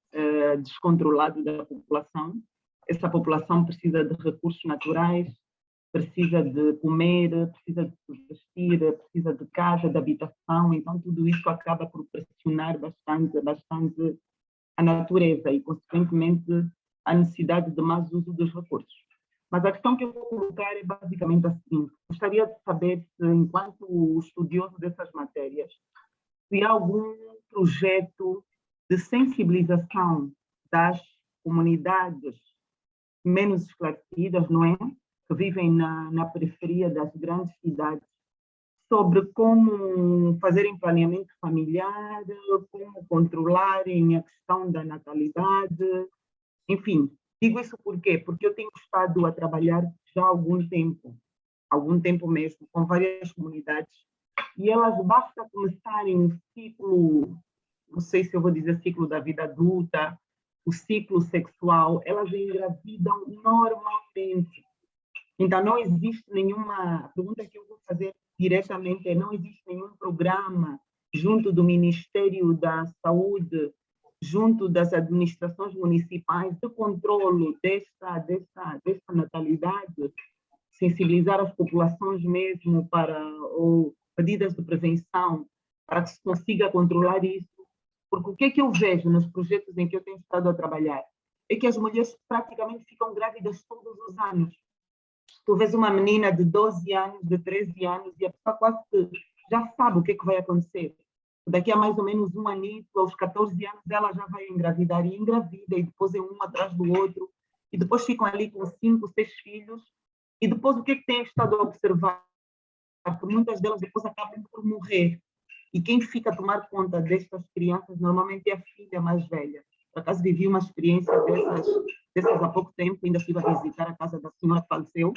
descontrolado da população. Essa população precisa de recursos naturais, precisa de comer, precisa de se vestir, precisa de casa, de habitação, então tudo isso acaba por pressionar bastante a natureza e, consequentemente, a necessidade de mais uso dos recursos. Mas a questão que eu vou colocar é basicamente a seguinte: gostaria de saber se, enquanto estudioso dessas matérias, se há algum projeto de sensibilização das comunidades menos esclarecidas, não é? Que vivem na periferia das grandes cidades, sobre como fazerem planeamento familiar, como controlarem a questão da natalidade, enfim. Digo isso por quê? Porque eu tenho estado a trabalhar já há algum tempo mesmo, com várias comunidades, e elas basta começarem um ciclo, não sei se eu vou dizer ciclo da vida adulta, o ciclo sexual, elas engravidam normalmente. Então, não existe nenhuma... A pergunta que eu vou fazer diretamente é: não existe nenhum programa junto do Ministério da Saúde, junto das administrações municipais, de controle desta natalidade, sensibilizar as populações mesmo para medidas de prevenção, para que se consiga controlar isso? Porque o que é que eu vejo nos projetos em que eu tenho estado a trabalhar? É que as mulheres praticamente ficam grávidas todos os anos. Tu vês uma menina de 12 anos, de 13 anos, e a pessoa quase que já sabe o que é que vai acontecer. Daqui a mais ou menos um aninho, aos 14 anos, ela já vai engravidar, e engravida, e depois é um atrás do outro, e depois ficam ali com 5, 6 filhos, e depois o que é que tem estado a observar? Que muitas delas depois acabam por morrer. E quem fica a tomar conta destas crianças normalmente é a filha mais velha. Por acaso vivi uma experiência dessas há pouco tempo, ainda estive a visitar a casa da senhora que faleceu.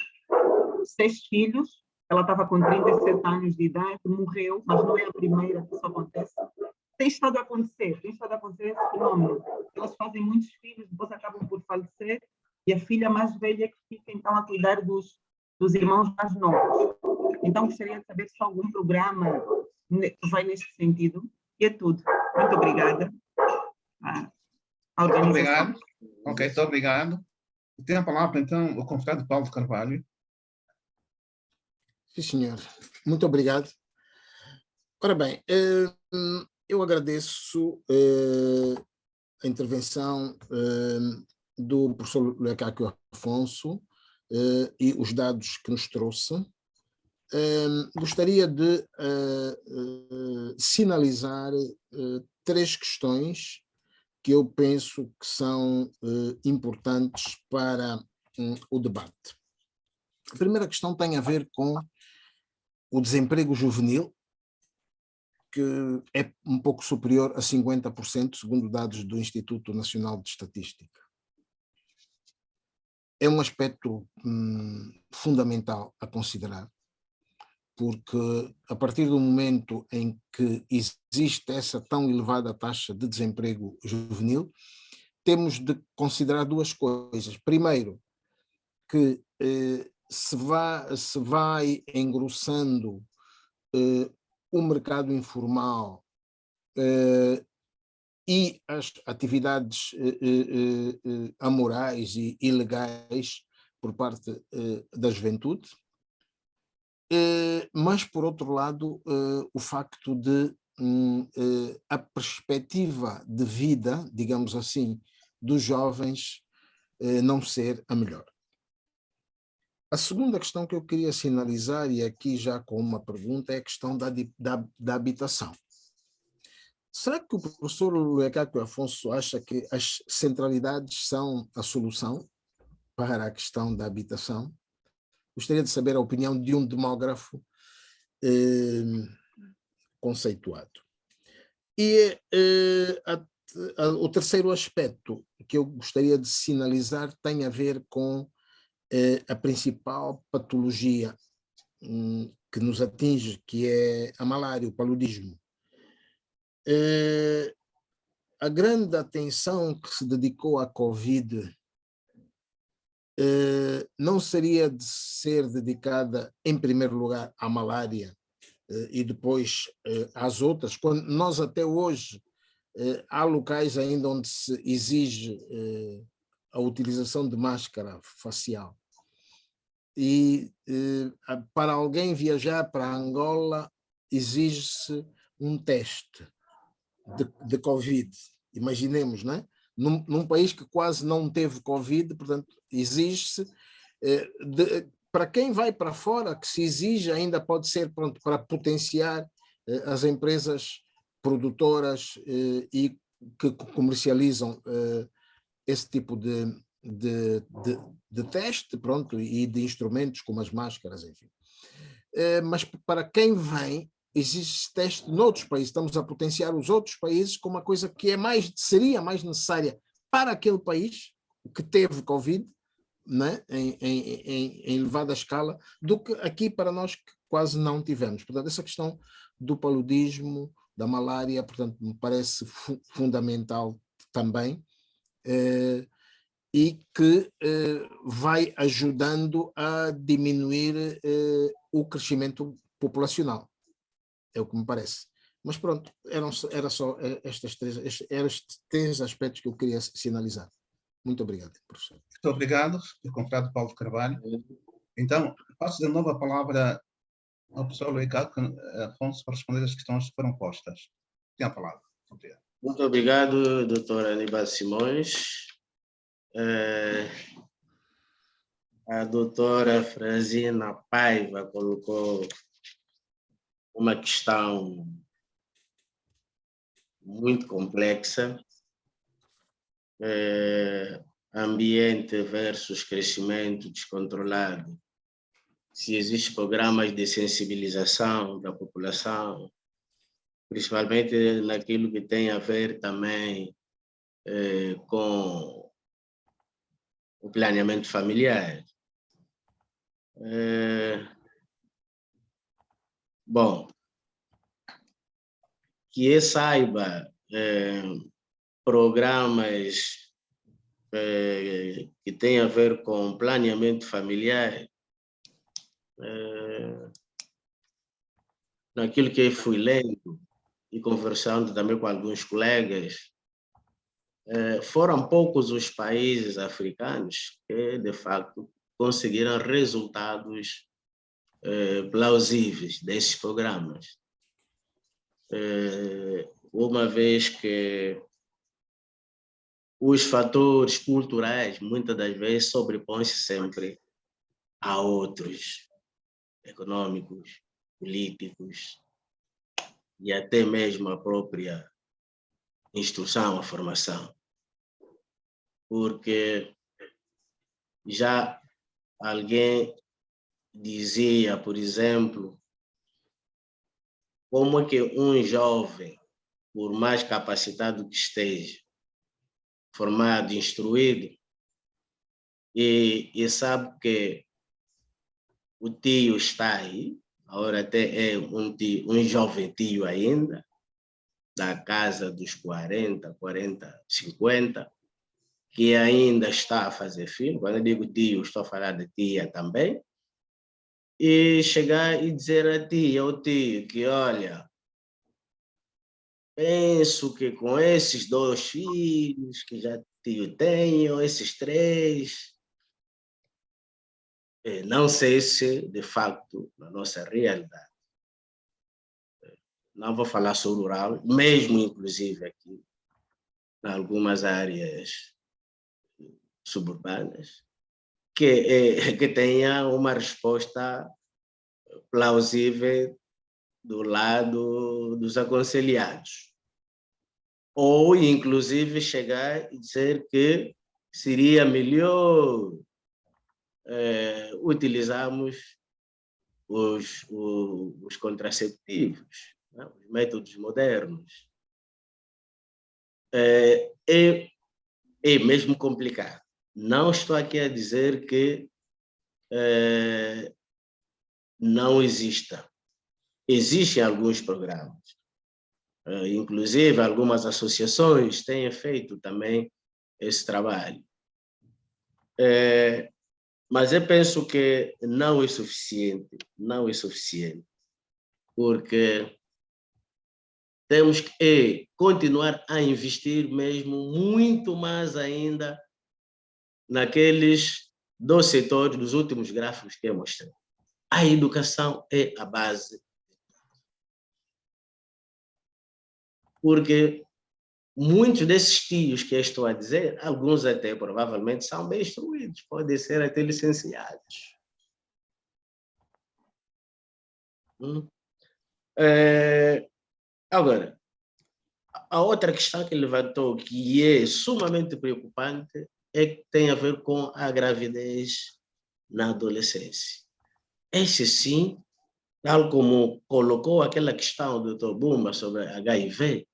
6 filhos, ela estava com 37 anos de idade, morreu, mas não é a primeira que isso acontece. Tem estado a acontecer esse fenômeno. Elas fazem muitos filhos, depois acabam por falecer, e a filha mais velha que fica então a cuidar dos irmãos mais novos. Então gostaria de saber se há algum programa que vai nesse sentido. E é tudo. Muito obrigada. A organização. Obrigado. Ok, muito obrigado. Tem a palavra, então, o confrade Paulo Carvalho. Sim, senhor. Muito obrigado. Ora bem, eu agradeço a intervenção do professor Leocáquio Afonso e os dados que nos trouxe. Gostaria de sinalizar 3 questões que eu penso que são importantes para o debate. A primeira questão tem a ver com o desemprego juvenil, que é um pouco superior a 50%, segundo dados do Instituto Nacional de Estatística. É um aspecto fundamental a considerar, porque a partir do momento em que existe essa tão elevada taxa de desemprego juvenil, temos de considerar 2 coisas. Primeiro, que se vai engrossando o mercado informal e as atividades amorais e ilegais por parte da juventude. mas, por outro lado, o facto de a perspectiva de vida, digamos assim, dos jovens não ser a melhor. A segunda questão que eu queria sinalizar, e aqui já com uma pergunta, é a questão da habitação. Será que o professor Luicaco Afonso acha que as centralidades são a solução para a questão da habitação? Gostaria de saber a opinião de um demógrafo conceituado. E o terceiro aspecto que eu gostaria de sinalizar tem a ver com a principal patologia que nos atinge, que é a malária, o paludismo. A grande atenção que se dedicou à Covid não seria de ser dedicada, em primeiro lugar, à malária e depois às outras, quando nós até hoje há locais ainda onde se exige a utilização de máscara facial. E para alguém viajar para Angola exige-se um teste de Covid. Imaginemos, não é? Num país que quase não teve Covid, portanto, exige-se, para quem vai para fora, que se exige ainda pode ser pronto, para potenciar as empresas produtoras e que comercializam esse tipo de teste, pronto, e de instrumentos como as máscaras, enfim. Mas para quem vem, existe teste noutros países, estamos a potenciar os outros países com uma coisa que seria mais necessária para aquele país que teve Covid, né, em elevada escala, do que aqui para nós que quase não tivemos. Portanto, essa questão do paludismo, da malária, portanto, me parece fundamental também, e que vai ajudando a diminuir o crescimento populacional. É o que me parece. Mas pronto, era só estes três aspectos que eu queria sinalizar. Muito obrigado, professor. Muito obrigado, confrade Paulo Carvalho. Então, passo de novo a palavra ao professor Luicaco Afonso para responder as questões que foram postas. Tem a palavra. Obrigado. Muito obrigado, doutor Aníbal Simões. A doutora Franzina Paiva colocou uma questão muito complexa, ambiente versus crescimento descontrolado, se existem programas de sensibilização da população, principalmente naquilo que tem a ver também com o planeamento familiar. Bom, que eu saiba, programas que têm a ver com planeamento familiar, naquilo que eu fui lendo e conversando também com alguns colegas, foram poucos os países africanos que, de facto, conseguiram resultados plausíveis desses programas. Uma vez que os fatores culturais, muitas das vezes, sobrepõem-se sempre a outros, econômicos, políticos, e até mesmo a própria instrução, a formação. Porque já alguém dizia, por exemplo, como é que um jovem, por mais capacitado que esteja, formado, instruído, e sabe que o tio está aí, agora até é um jovem tio ainda, da casa dos 40, 50, que ainda está a fazer filho. Quando eu digo tio, estou a falar de tia também. E chegar e dizer a tia, ao tio, que olha, penso que com esses 2 filhos que já tio tenho, esses 3, não sei se, de facto, na nossa realidade, não vou falar só rural, mesmo inclusive aqui, em algumas áreas suburbanas, que tenha uma resposta plausível do lado dos aconselhados. Ou, inclusive, chegar e dizer que seria melhor utilizarmos os contraceptivos, né? Os métodos modernos. É mesmo complicado. Não estou aqui a dizer que não exista. Existem alguns programas. Inclusive, algumas associações têm feito também esse trabalho. Mas eu penso que não é suficiente, porque temos que continuar a investir mesmo muito mais ainda naqueles 2 setores dos últimos gráficos que eu mostrei. A educação é a base. Porque muitos desses tios que eu estou a dizer, alguns até provavelmente são bem instruídos, podem ser até licenciados. Agora, a outra questão que ele levantou, que é sumamente preocupante, é que tem a ver com a gravidez na adolescência. Esse sim, tal como colocou aquela questão do Dr. Bumba sobre HIV,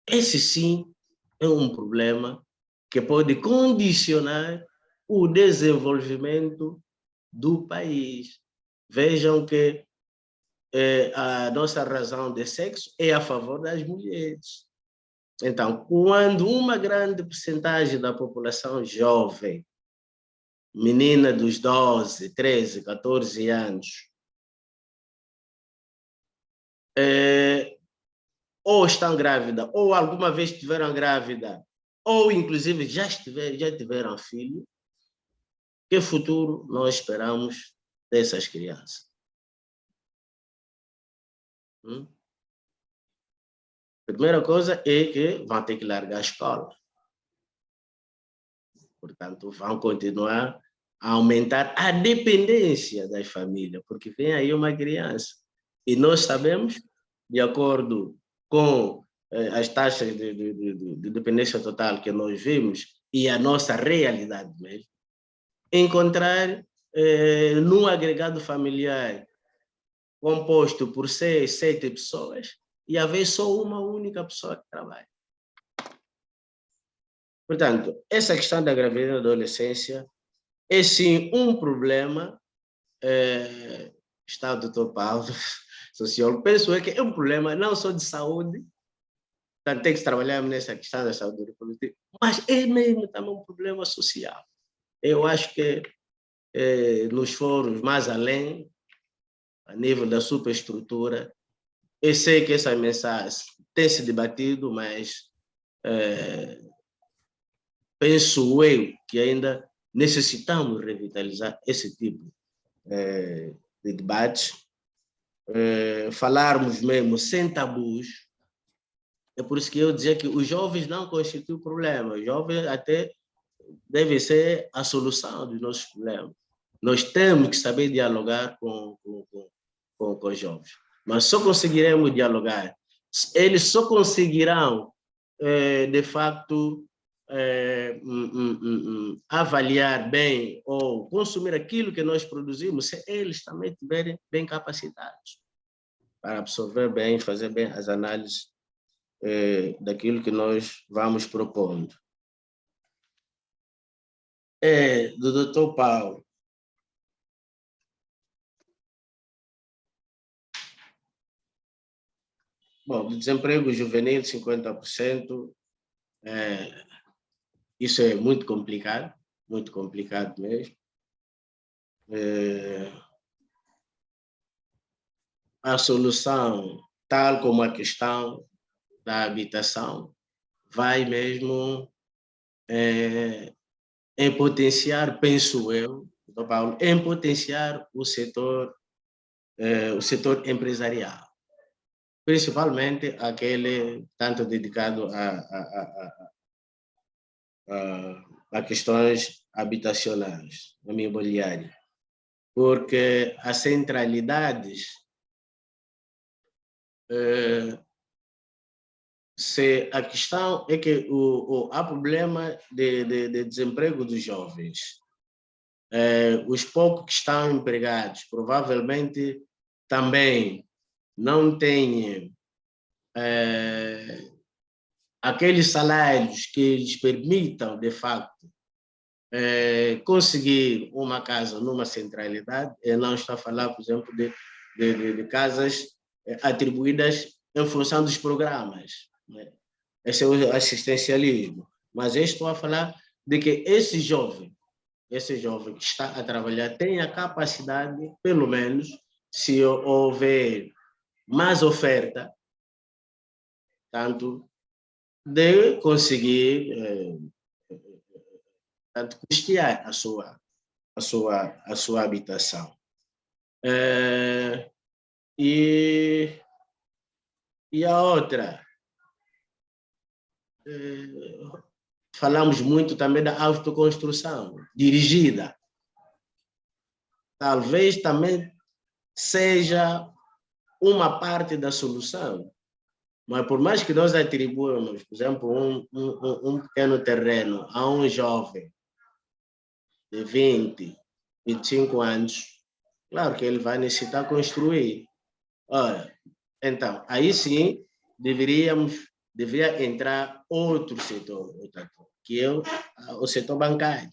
esse sim é um problema que pode condicionar o desenvolvimento do país. Vejam que a nossa razão de sexo é a favor das mulheres. Então, quando uma grande percentagem da população jovem, menina dos 12, 13, 14 anos, ou estão grávidas, ou alguma vez estiveram grávida, ou inclusive já tiveram filho, que futuro nós esperamos dessas crianças? Primeira coisa é que vão ter que largar a escola. Portanto, vão continuar a aumentar a dependência das famílias, porque vem aí uma criança. E nós sabemos, de acordo com as taxas de dependência total que nós vimos e a nossa realidade mesmo, encontrar num agregado familiar composto por 6, 7 pessoas e haver só uma única pessoa que trabalha. Portanto, essa questão da gravidez na adolescência é sim um problema. Está o doutor Paulo, sociólogo, penso que é um problema não só de saúde, portanto tem que trabalhar nessa questão da saúde reprodutiva, mas é mesmo também um problema social. Eu acho que nos fóruns mais além, a nível da superestrutura, eu sei que essa mensagem tem se debatido, mas penso eu que ainda necessitamos revitalizar esse tipo de debates, falarmos mesmo sem tabus. É por isso que eu dizia que os jovens não constituem o problema, os jovens até devem ser a solução dos nossos problemas. Nós temos que saber dialogar com os jovens, mas só conseguiremos dialogar, eles só conseguirão, de facto, avaliar bem ou consumir aquilo que nós produzimos se eles também estiverem bem capacitados para absorver bem, fazer bem as análises daquilo que nós vamos propondo. Do Dr. Paulo. Bom, do desemprego juvenil, 50%, isso é muito complicado mesmo. A solução, tal como a questão da habitação, vai mesmo em potenciar, penso eu, São Paulo, em potenciar o setor empresarial, principalmente aquele tanto dedicado a questões habitacionais, imobiliárias, porque as centralidades a questão é que há problema de desemprego dos jovens. Os poucos que estão empregados provavelmente também não têm aqueles salários que lhes permitam, de facto, conseguir uma casa numa centralidade. Eu não estou a falar, por exemplo, de casas atribuídas em função dos programas, né? Esse é o assistencialismo. Mas eu estou a falar de que esse jovem que está a trabalhar tem a capacidade, pelo menos, se houver mais oferta, tanto de conseguir custear a sua habitação. E a outra, falamos muito também da autoconstrução dirigida. Talvez também seja uma parte da solução. Mas por mais que nós atribuamos, por exemplo, um pequeno terreno a um jovem de 20, 25 anos, claro que ele vai necessitar construir. Ora, então, aí sim, deveria entrar outro setor, que é o setor bancário.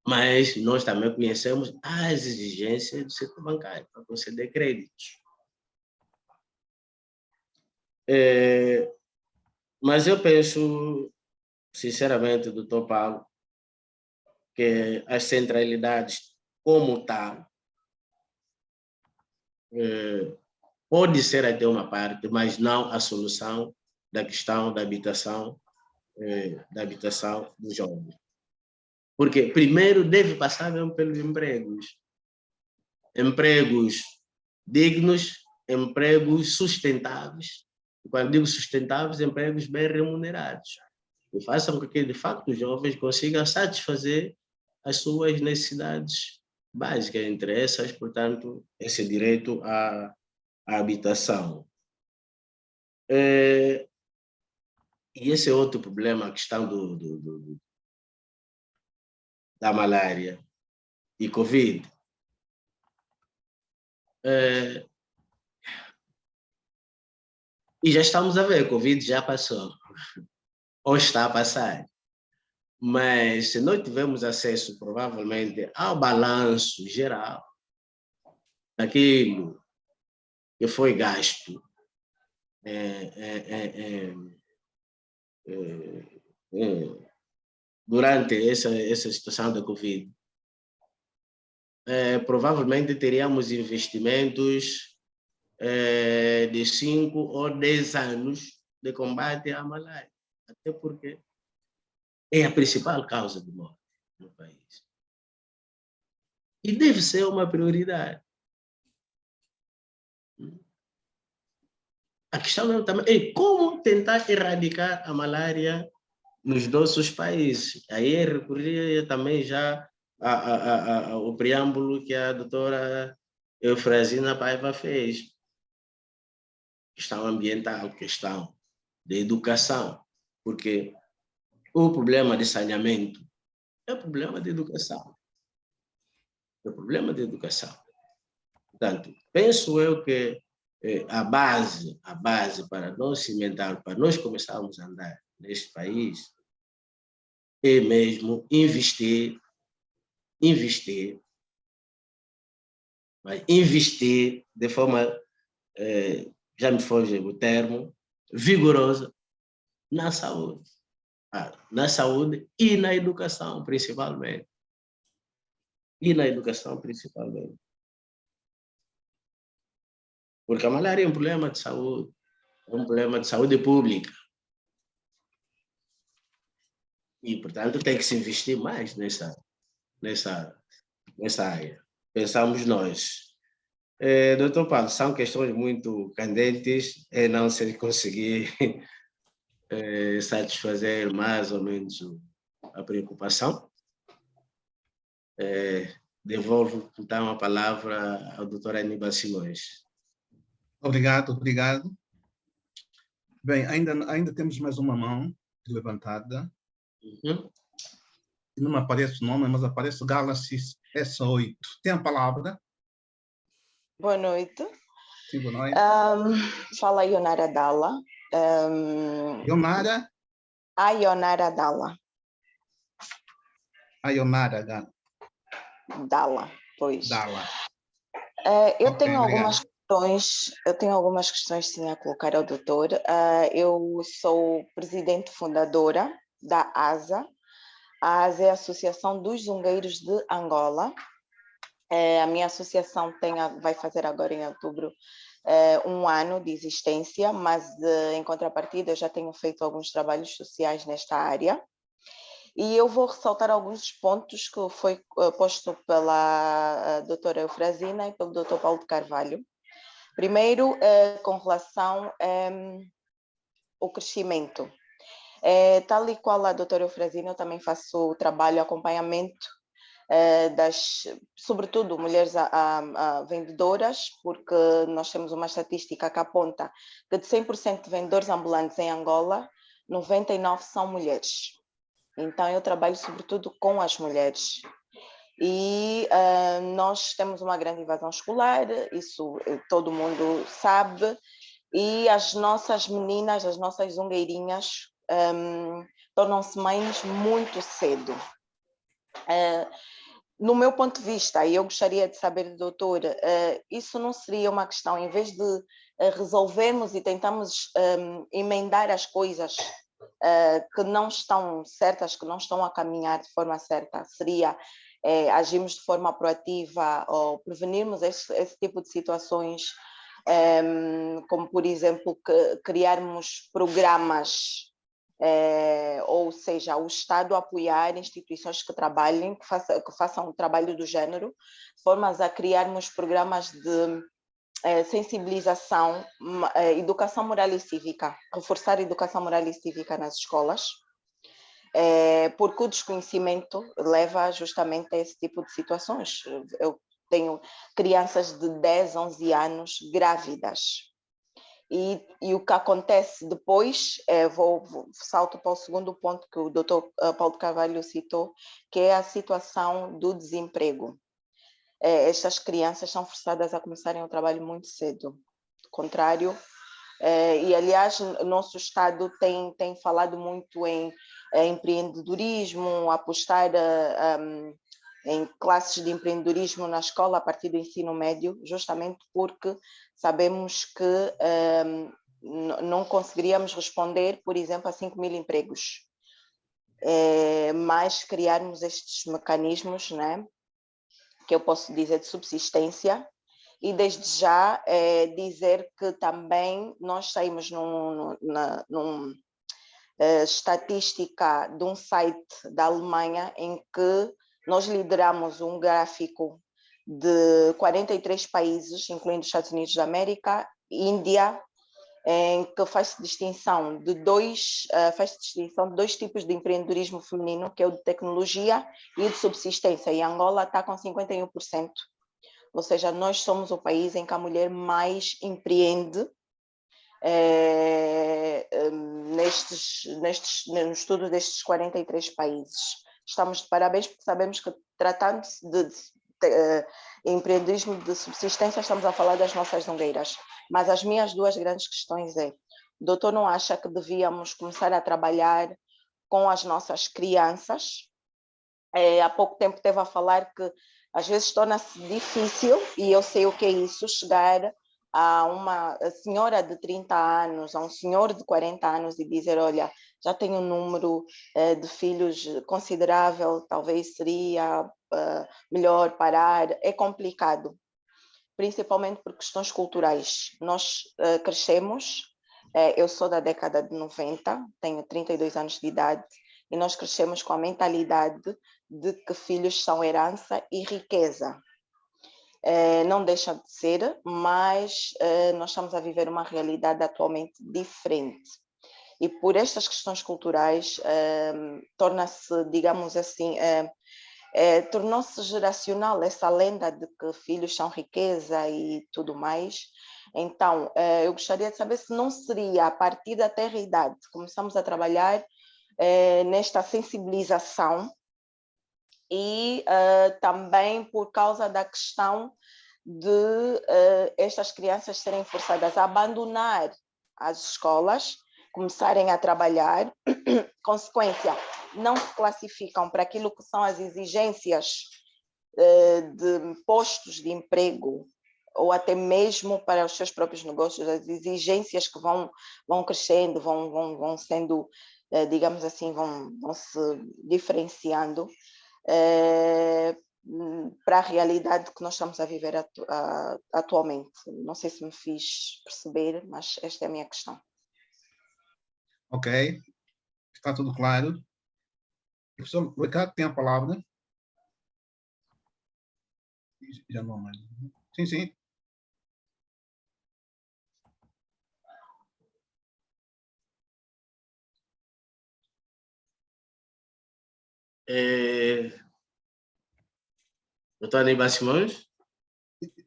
Mas nós também conhecemos as exigências do setor bancário para conceder créditos. Mas eu penso, sinceramente, doutor Paulo, que as centralidades como tal pode ser até uma parte, mas não a solução da questão da habitação dos jovens. Porque primeiro deve passar mesmo pelos empregos dignos, empregos sustentáveis. E quando digo sustentáveis, empregos bem remunerados, que façam com que, de facto, os jovens consigam satisfazer as suas necessidades básicas, entre essas, portanto, esse direito à habitação. E esse é outro problema, a questão da malária e Covid. E já estamos a ver, Covid já passou, ou está a passar. Mas se não tivermos acesso, provavelmente, ao balanço geral daquilo que foi gasto durante essa situação da Covid, provavelmente teríamos investimentos de 5 ou 10 anos de combate à malária, até porque é a principal causa de morte no país. E deve ser uma prioridade. A questão também é como tentar erradicar a malária nos nossos países. Aí recorria também já ao preâmbulo que a doutora Eufrazina Paiva fez. Questão ambiental, questão de educação, porque o problema de saneamento é problema de educação. É problema de educação. Portanto, penso eu que a base para nós cimentar, para nós começarmos a andar neste país, é mesmo investir, mas investir de forma, já me foge o termo, vigorosa na saúde. Na saúde e na educação, principalmente. Porque a malária é um problema de saúde, é um problema de saúde pública. E, portanto, tem que se investir mais nessa nessa área. Pensamos nós. Doutor Paulo, são questões muito candentes e não se conseguir satisfazer mais ou menos a preocupação. Devolvo, então, a palavra ao doutor Aníbal Simões. Obrigado. Bem, ainda temos mais uma mão levantada. Não me aparece o nome, mas aparece o Galaxy S8. Tem a palavra. Boa noite. Sim, boa noite. Fala Ionara Dalla. Ionara? A Ionara Dalla. Ionara Dalla, pois. Dalla. Eu tenho algumas questões sim a colocar ao doutor. Eu sou presidente fundadora da ASA. A ASA é a Associação dos Zungueiros de Angola. A minha associação vai fazer agora em outubro 1 ano de existência, mas em contrapartida eu já tenho feito alguns trabalhos sociais nesta área. E eu vou ressaltar alguns pontos que foi posto pela doutora Eufrazina e pelo doutor Paulo de Carvalho. Primeiro, com relação ao crescimento. Tal e qual a doutora Eufrazina, eu também faço trabalho, acompanhamento sobretudo mulheres vendedoras, porque nós temos uma estatística que aponta que de 100% de vendedores ambulantes em Angola, 99 são mulheres. Então, eu trabalho sobretudo com as mulheres. E nós temos uma grande evasão escolar, isso todo mundo sabe, e as nossas meninas, as nossas zungueirinhas, tornam-se mães muito cedo. No meu ponto de vista, e eu gostaria de saber, doutora, isso não seria uma questão, em vez de resolvermos e tentarmos emendar as coisas que não estão certas, que não estão a caminhar de forma certa, seria agirmos de forma proativa ou prevenirmos esse tipo de situações, como, por exemplo, criarmos programas, ou seja, o Estado apoiar instituições que trabalhem, que façam o trabalho do género, de formas a criarmos programas de sensibilização, educação moral e cívica, reforçar a educação moral e cívica nas escolas, porque o desconhecimento leva justamente a esse tipo de situações. Eu tenho crianças de 10, 11 anos grávidas. E o que acontece depois, salto para o segundo ponto que o doutor Paulo de Carvalho citou, que é a situação do desemprego. Estas crianças são forçadas a começarem o trabalho muito cedo. Do contrário, e aliás, o nosso Estado tem falado muito em empreendedorismo, apostar em classes de empreendedorismo na escola a partir do ensino médio, justamente porque sabemos que não conseguiríamos responder, por exemplo, a 5.000 empregos. Mas criarmos estes mecanismos, né, que eu posso dizer de subsistência, e desde já dizer que também nós saímos numa estatística de um site da Alemanha em que nós lideramos um gráfico de 43 países, incluindo Estados Unidos da América, Índia, em que faz distinção de dois tipos de empreendedorismo feminino, que é o de tecnologia e o de subsistência. E Angola está com 51%. Ou seja, nós somos o país em que a mulher mais empreende no estudo destes 43 países. Estamos de parabéns porque sabemos que, tratando-se de empreendedorismo de subsistência, estamos a falar das nossas zungueiras. Mas as minhas duas grandes questões o doutor não acha que devíamos começar a trabalhar com as nossas crianças? Há pouco tempo esteve a falar que às vezes torna-se difícil, e eu sei o que é isso, chegar a uma senhora de 30 anos, a um senhor de 40 anos e dizer, olha, já tenho um número de filhos considerável, talvez seria melhor parar. É complicado, principalmente por questões culturais. Nós crescemos, eu sou da década de 90, tenho 32 anos de idade, e nós crescemos com a mentalidade de que filhos são herança e riqueza. Não deixa de ser, mas nós estamos a viver uma realidade atualmente diferente. E por estas questões culturais, torna-se, digamos assim, tornou-se geracional essa lenda de que filhos são riqueza e tudo mais. Então, eu gostaria de saber se não seria, a partir da tenra idade, começamos a trabalhar nesta sensibilização e também por causa da questão de estas crianças serem forçadas a abandonar as escolas, começarem a trabalhar, consequência, não se classificam para aquilo que são as exigências de postos de emprego ou até mesmo para os seus próprios negócios, as exigências que vão crescendo, vão sendo, digamos assim, vão se diferenciando para a realidade que nós estamos a viver atualmente. Não sei se me fiz perceber, mas esta é a minha questão. Ok, está tudo claro. O professor Ricardo tem a palavra. Já não mais. Sim, sim. Doutor Aníbal Simões?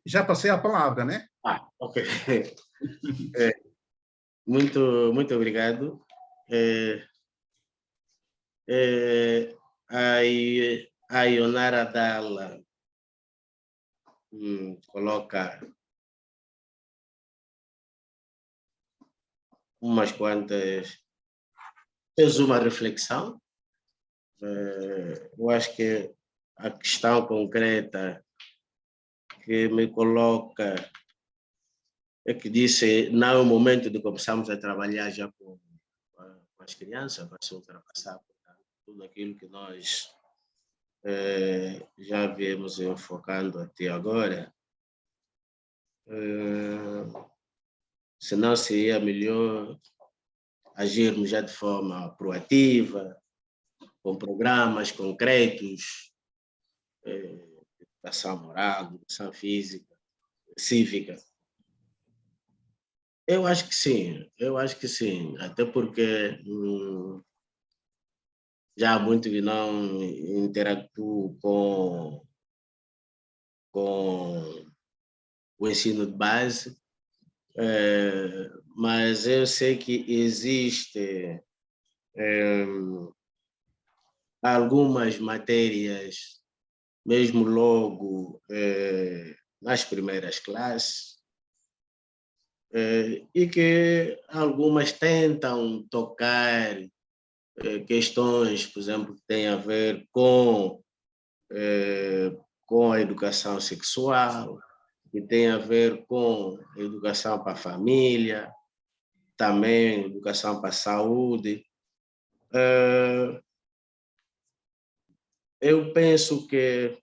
Já passei a palavra, né? Ok. Muito obrigado. A Ionara Dalla coloca umas quantas, fez uma reflexão. Eu acho que a questão concreta que me coloca é que disse, não é o momento de começarmos a trabalhar já com as crianças, vai se ultrapassar tudo aquilo que nós já viemos enfocando até agora. Senão seria melhor agirmos já de forma proativa, com programas concretos, educação moral, educação física, cívica. Eu acho que sim, até porque já há muito que não interatuo com o ensino de base, mas eu sei que existe algumas matérias, mesmo logo nas primeiras classes, e que algumas tentam tocar questões, por exemplo, que têm a ver com a educação sexual, que tem a ver com educação para a família, também educação para a saúde. Eu penso que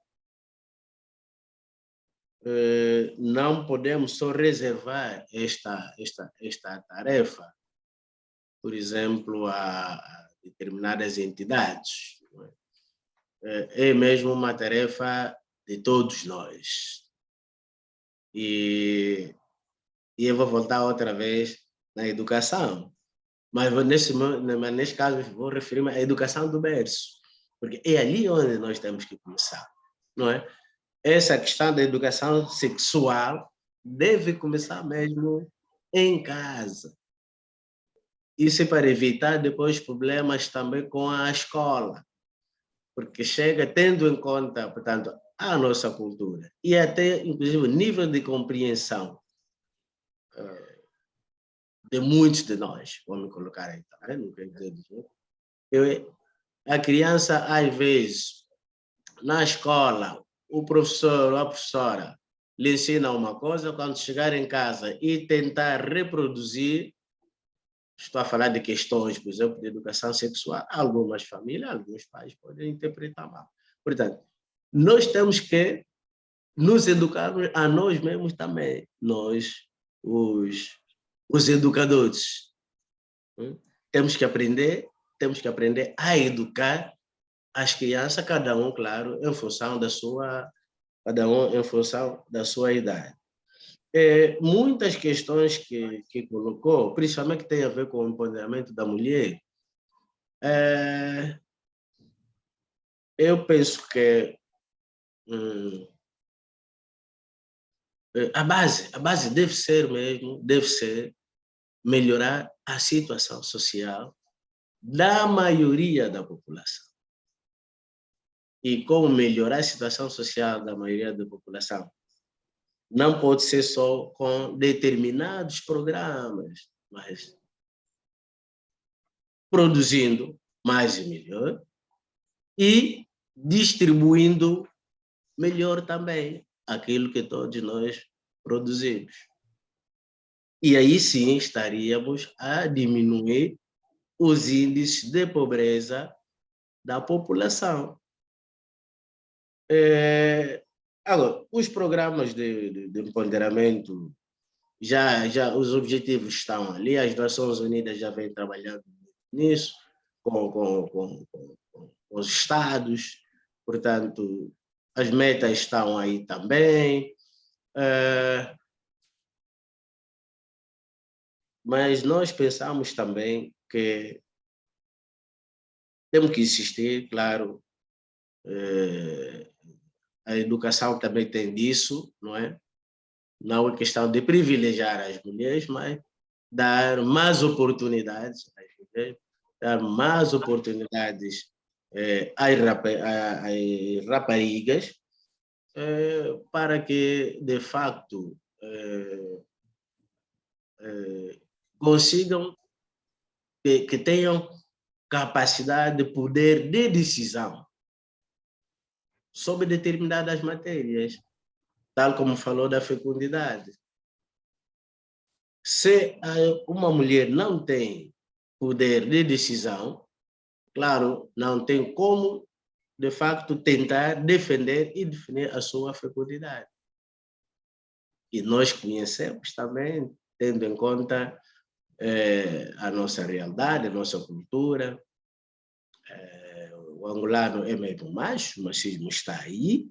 não podemos só reservar esta tarefa, por exemplo, a determinadas entidades. É mesmo uma tarefa de todos nós. E eu vou voltar outra vez na educação, mas nesse caso vou referir-me à educação do berço, porque é ali onde nós temos que começar, não é? Essa questão da educação sexual deve começar mesmo em casa. Isso é para evitar depois problemas também com a escola, porque chega tendo em conta, portanto, a nossa cultura e até, inclusive, o nível de compreensão de muitos de nós, vamos colocar aí, tá? Não quero dizer, a criança, às vezes, na escola, o professor ou a professora lhe ensina uma coisa, quando chegar em casa e tentar reproduzir, estou a falar de questões, por exemplo, de educação sexual, algumas famílias, alguns pais podem interpretar mal. Portanto, nós temos que nos educarmos a nós mesmos também, nós, os educadores. Temos que aprender temos que aprender a educar as crianças, cada um, claro, em função da sua idade. Muitas questões que colocou, principalmente que tem a ver com o empoderamento da mulher, eu penso que a base deve ser melhorar a situação social da maioria da população. E como melhorar a situação social da maioria da população? Não pode ser só com determinados programas, mas produzindo mais e melhor e distribuindo melhor também aquilo que todos nós produzimos. E aí sim estaríamos a diminuir os índices de pobreza da população. Agora, os programas de empoderamento, já os objetivos estão ali, as Nações Unidas já vêm trabalhando nisso, com os estados, portanto, as metas estão aí também, mas nós pensamos também que temos que insistir, claro, a educação também tem disso, não é? Não é questão de privilegiar as mulheres, mas dar mais oportunidades às mulheres, dar mais oportunidades às raparigas, para que, de facto, consigam, que tenham capacidade de poder de decisão sobre determinadas matérias, tal como falou da fecundidade. Se uma mulher não tem poder de decisão, claro, não tem como, de facto, tentar defender e definir a sua fecundidade. E nós conhecemos também, tendo em conta a nossa realidade, a nossa cultura. O angolano é mesmo macho, o machismo está aí,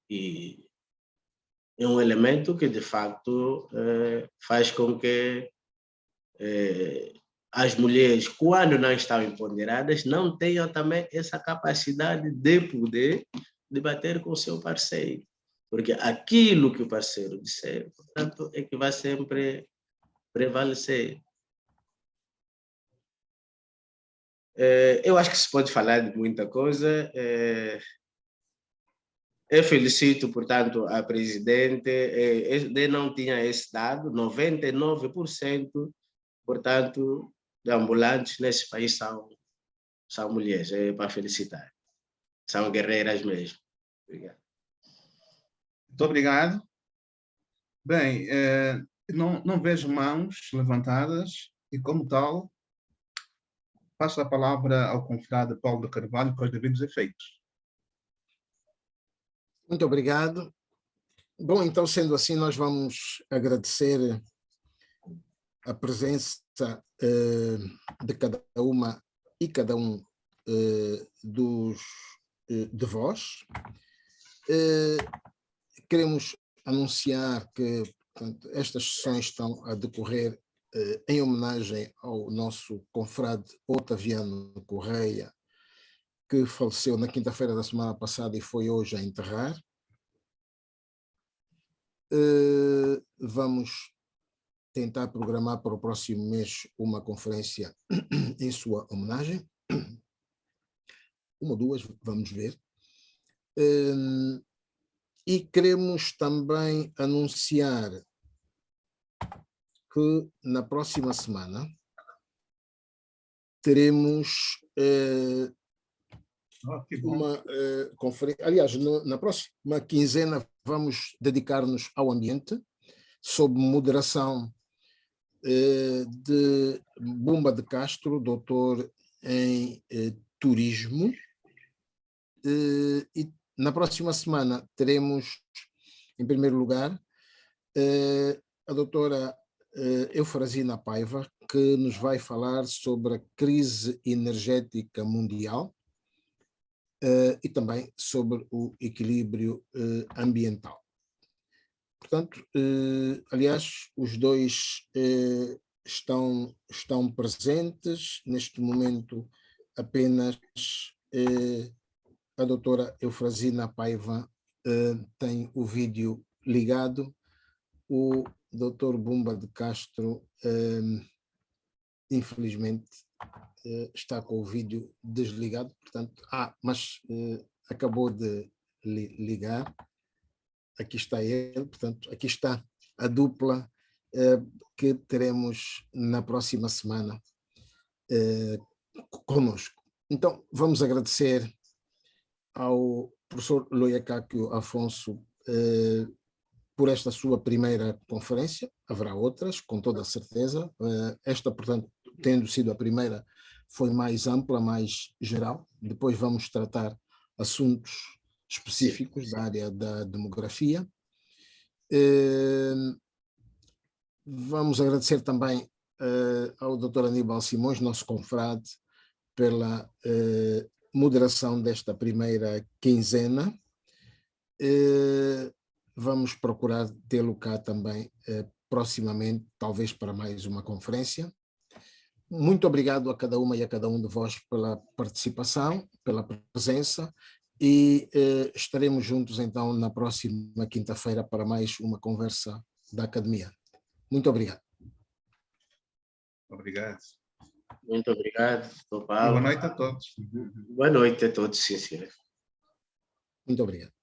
e é um elemento que, de facto, faz com que as mulheres, quando não estão empoderadas, não tenham também essa capacidade de poder debater com o seu parceiro. Porque aquilo que o parceiro disser, portanto, é que vai sempre prevalecer. Eu acho que se pode falar de muita coisa. Eu felicito, portanto, a presidente. Eu não tinha esse dado, 99%, portanto, de ambulantes nesse país são mulheres. É para felicitar. São guerreiras mesmo. Obrigado. Muito obrigado. Bem, não vejo mãos levantadas e, como tal, passo a palavra ao confrade Paulo de Carvalho para os devidos efeitos. Muito obrigado. Bom, então, sendo assim, nós vamos agradecer a presença de cada uma e cada um de vós. Queremos anunciar que, portanto, estas sessões estão a decorrer em homenagem ao nosso confrade Otaviano Correia, que faleceu na quinta-feira da semana passada e foi hoje a enterrar. Vamos tentar programar para o próximo mês uma conferência em sua homenagem. Uma ou duas, vamos ver. E queremos também anunciar que na próxima semana teremos uma conferência. Aliás, na próxima quinzena vamos dedicar-nos ao ambiente, sob moderação de Bumba de Castro, doutor em turismo. E na próxima semana teremos, em primeiro lugar, a doutora Eufrazina Paiva, que nos vai falar sobre a crise energética mundial e também sobre o equilíbrio ambiental. Portanto, aliás, os dois estão presentes. Neste momento, apenas a doutora Eufrazina Paiva tem o vídeo ligado. O doutor Bumba de Castro, infelizmente, está com o vídeo desligado, portanto, mas acabou de ligar. Aqui está ele, portanto, aqui está a dupla que teremos na próxima semana conosco. Então, vamos agradecer ao professor Loiacáquio Afonso por esta sua primeira conferência. Haverá outras, com toda a certeza. Esta, portanto, tendo sido a primeira, foi mais ampla, mais geral. Depois vamos tratar assuntos específicos da área da demografia. Vamos agradecer também ao Dr. Aníbal Simões, nosso confrade, pela moderação desta primeira quinzena. Vamos procurar tê-lo cá também proximamente, talvez para mais uma conferência. Muito obrigado a cada uma e a cada um de vós pela participação, pela presença, e estaremos juntos então na próxima quinta-feira para mais uma conversa da Academia. Muito obrigado. Obrigado. Muito obrigado, Dr. E Paulo. boa noite a todos. Boa noite a todos, sim, senhor. Muito obrigado.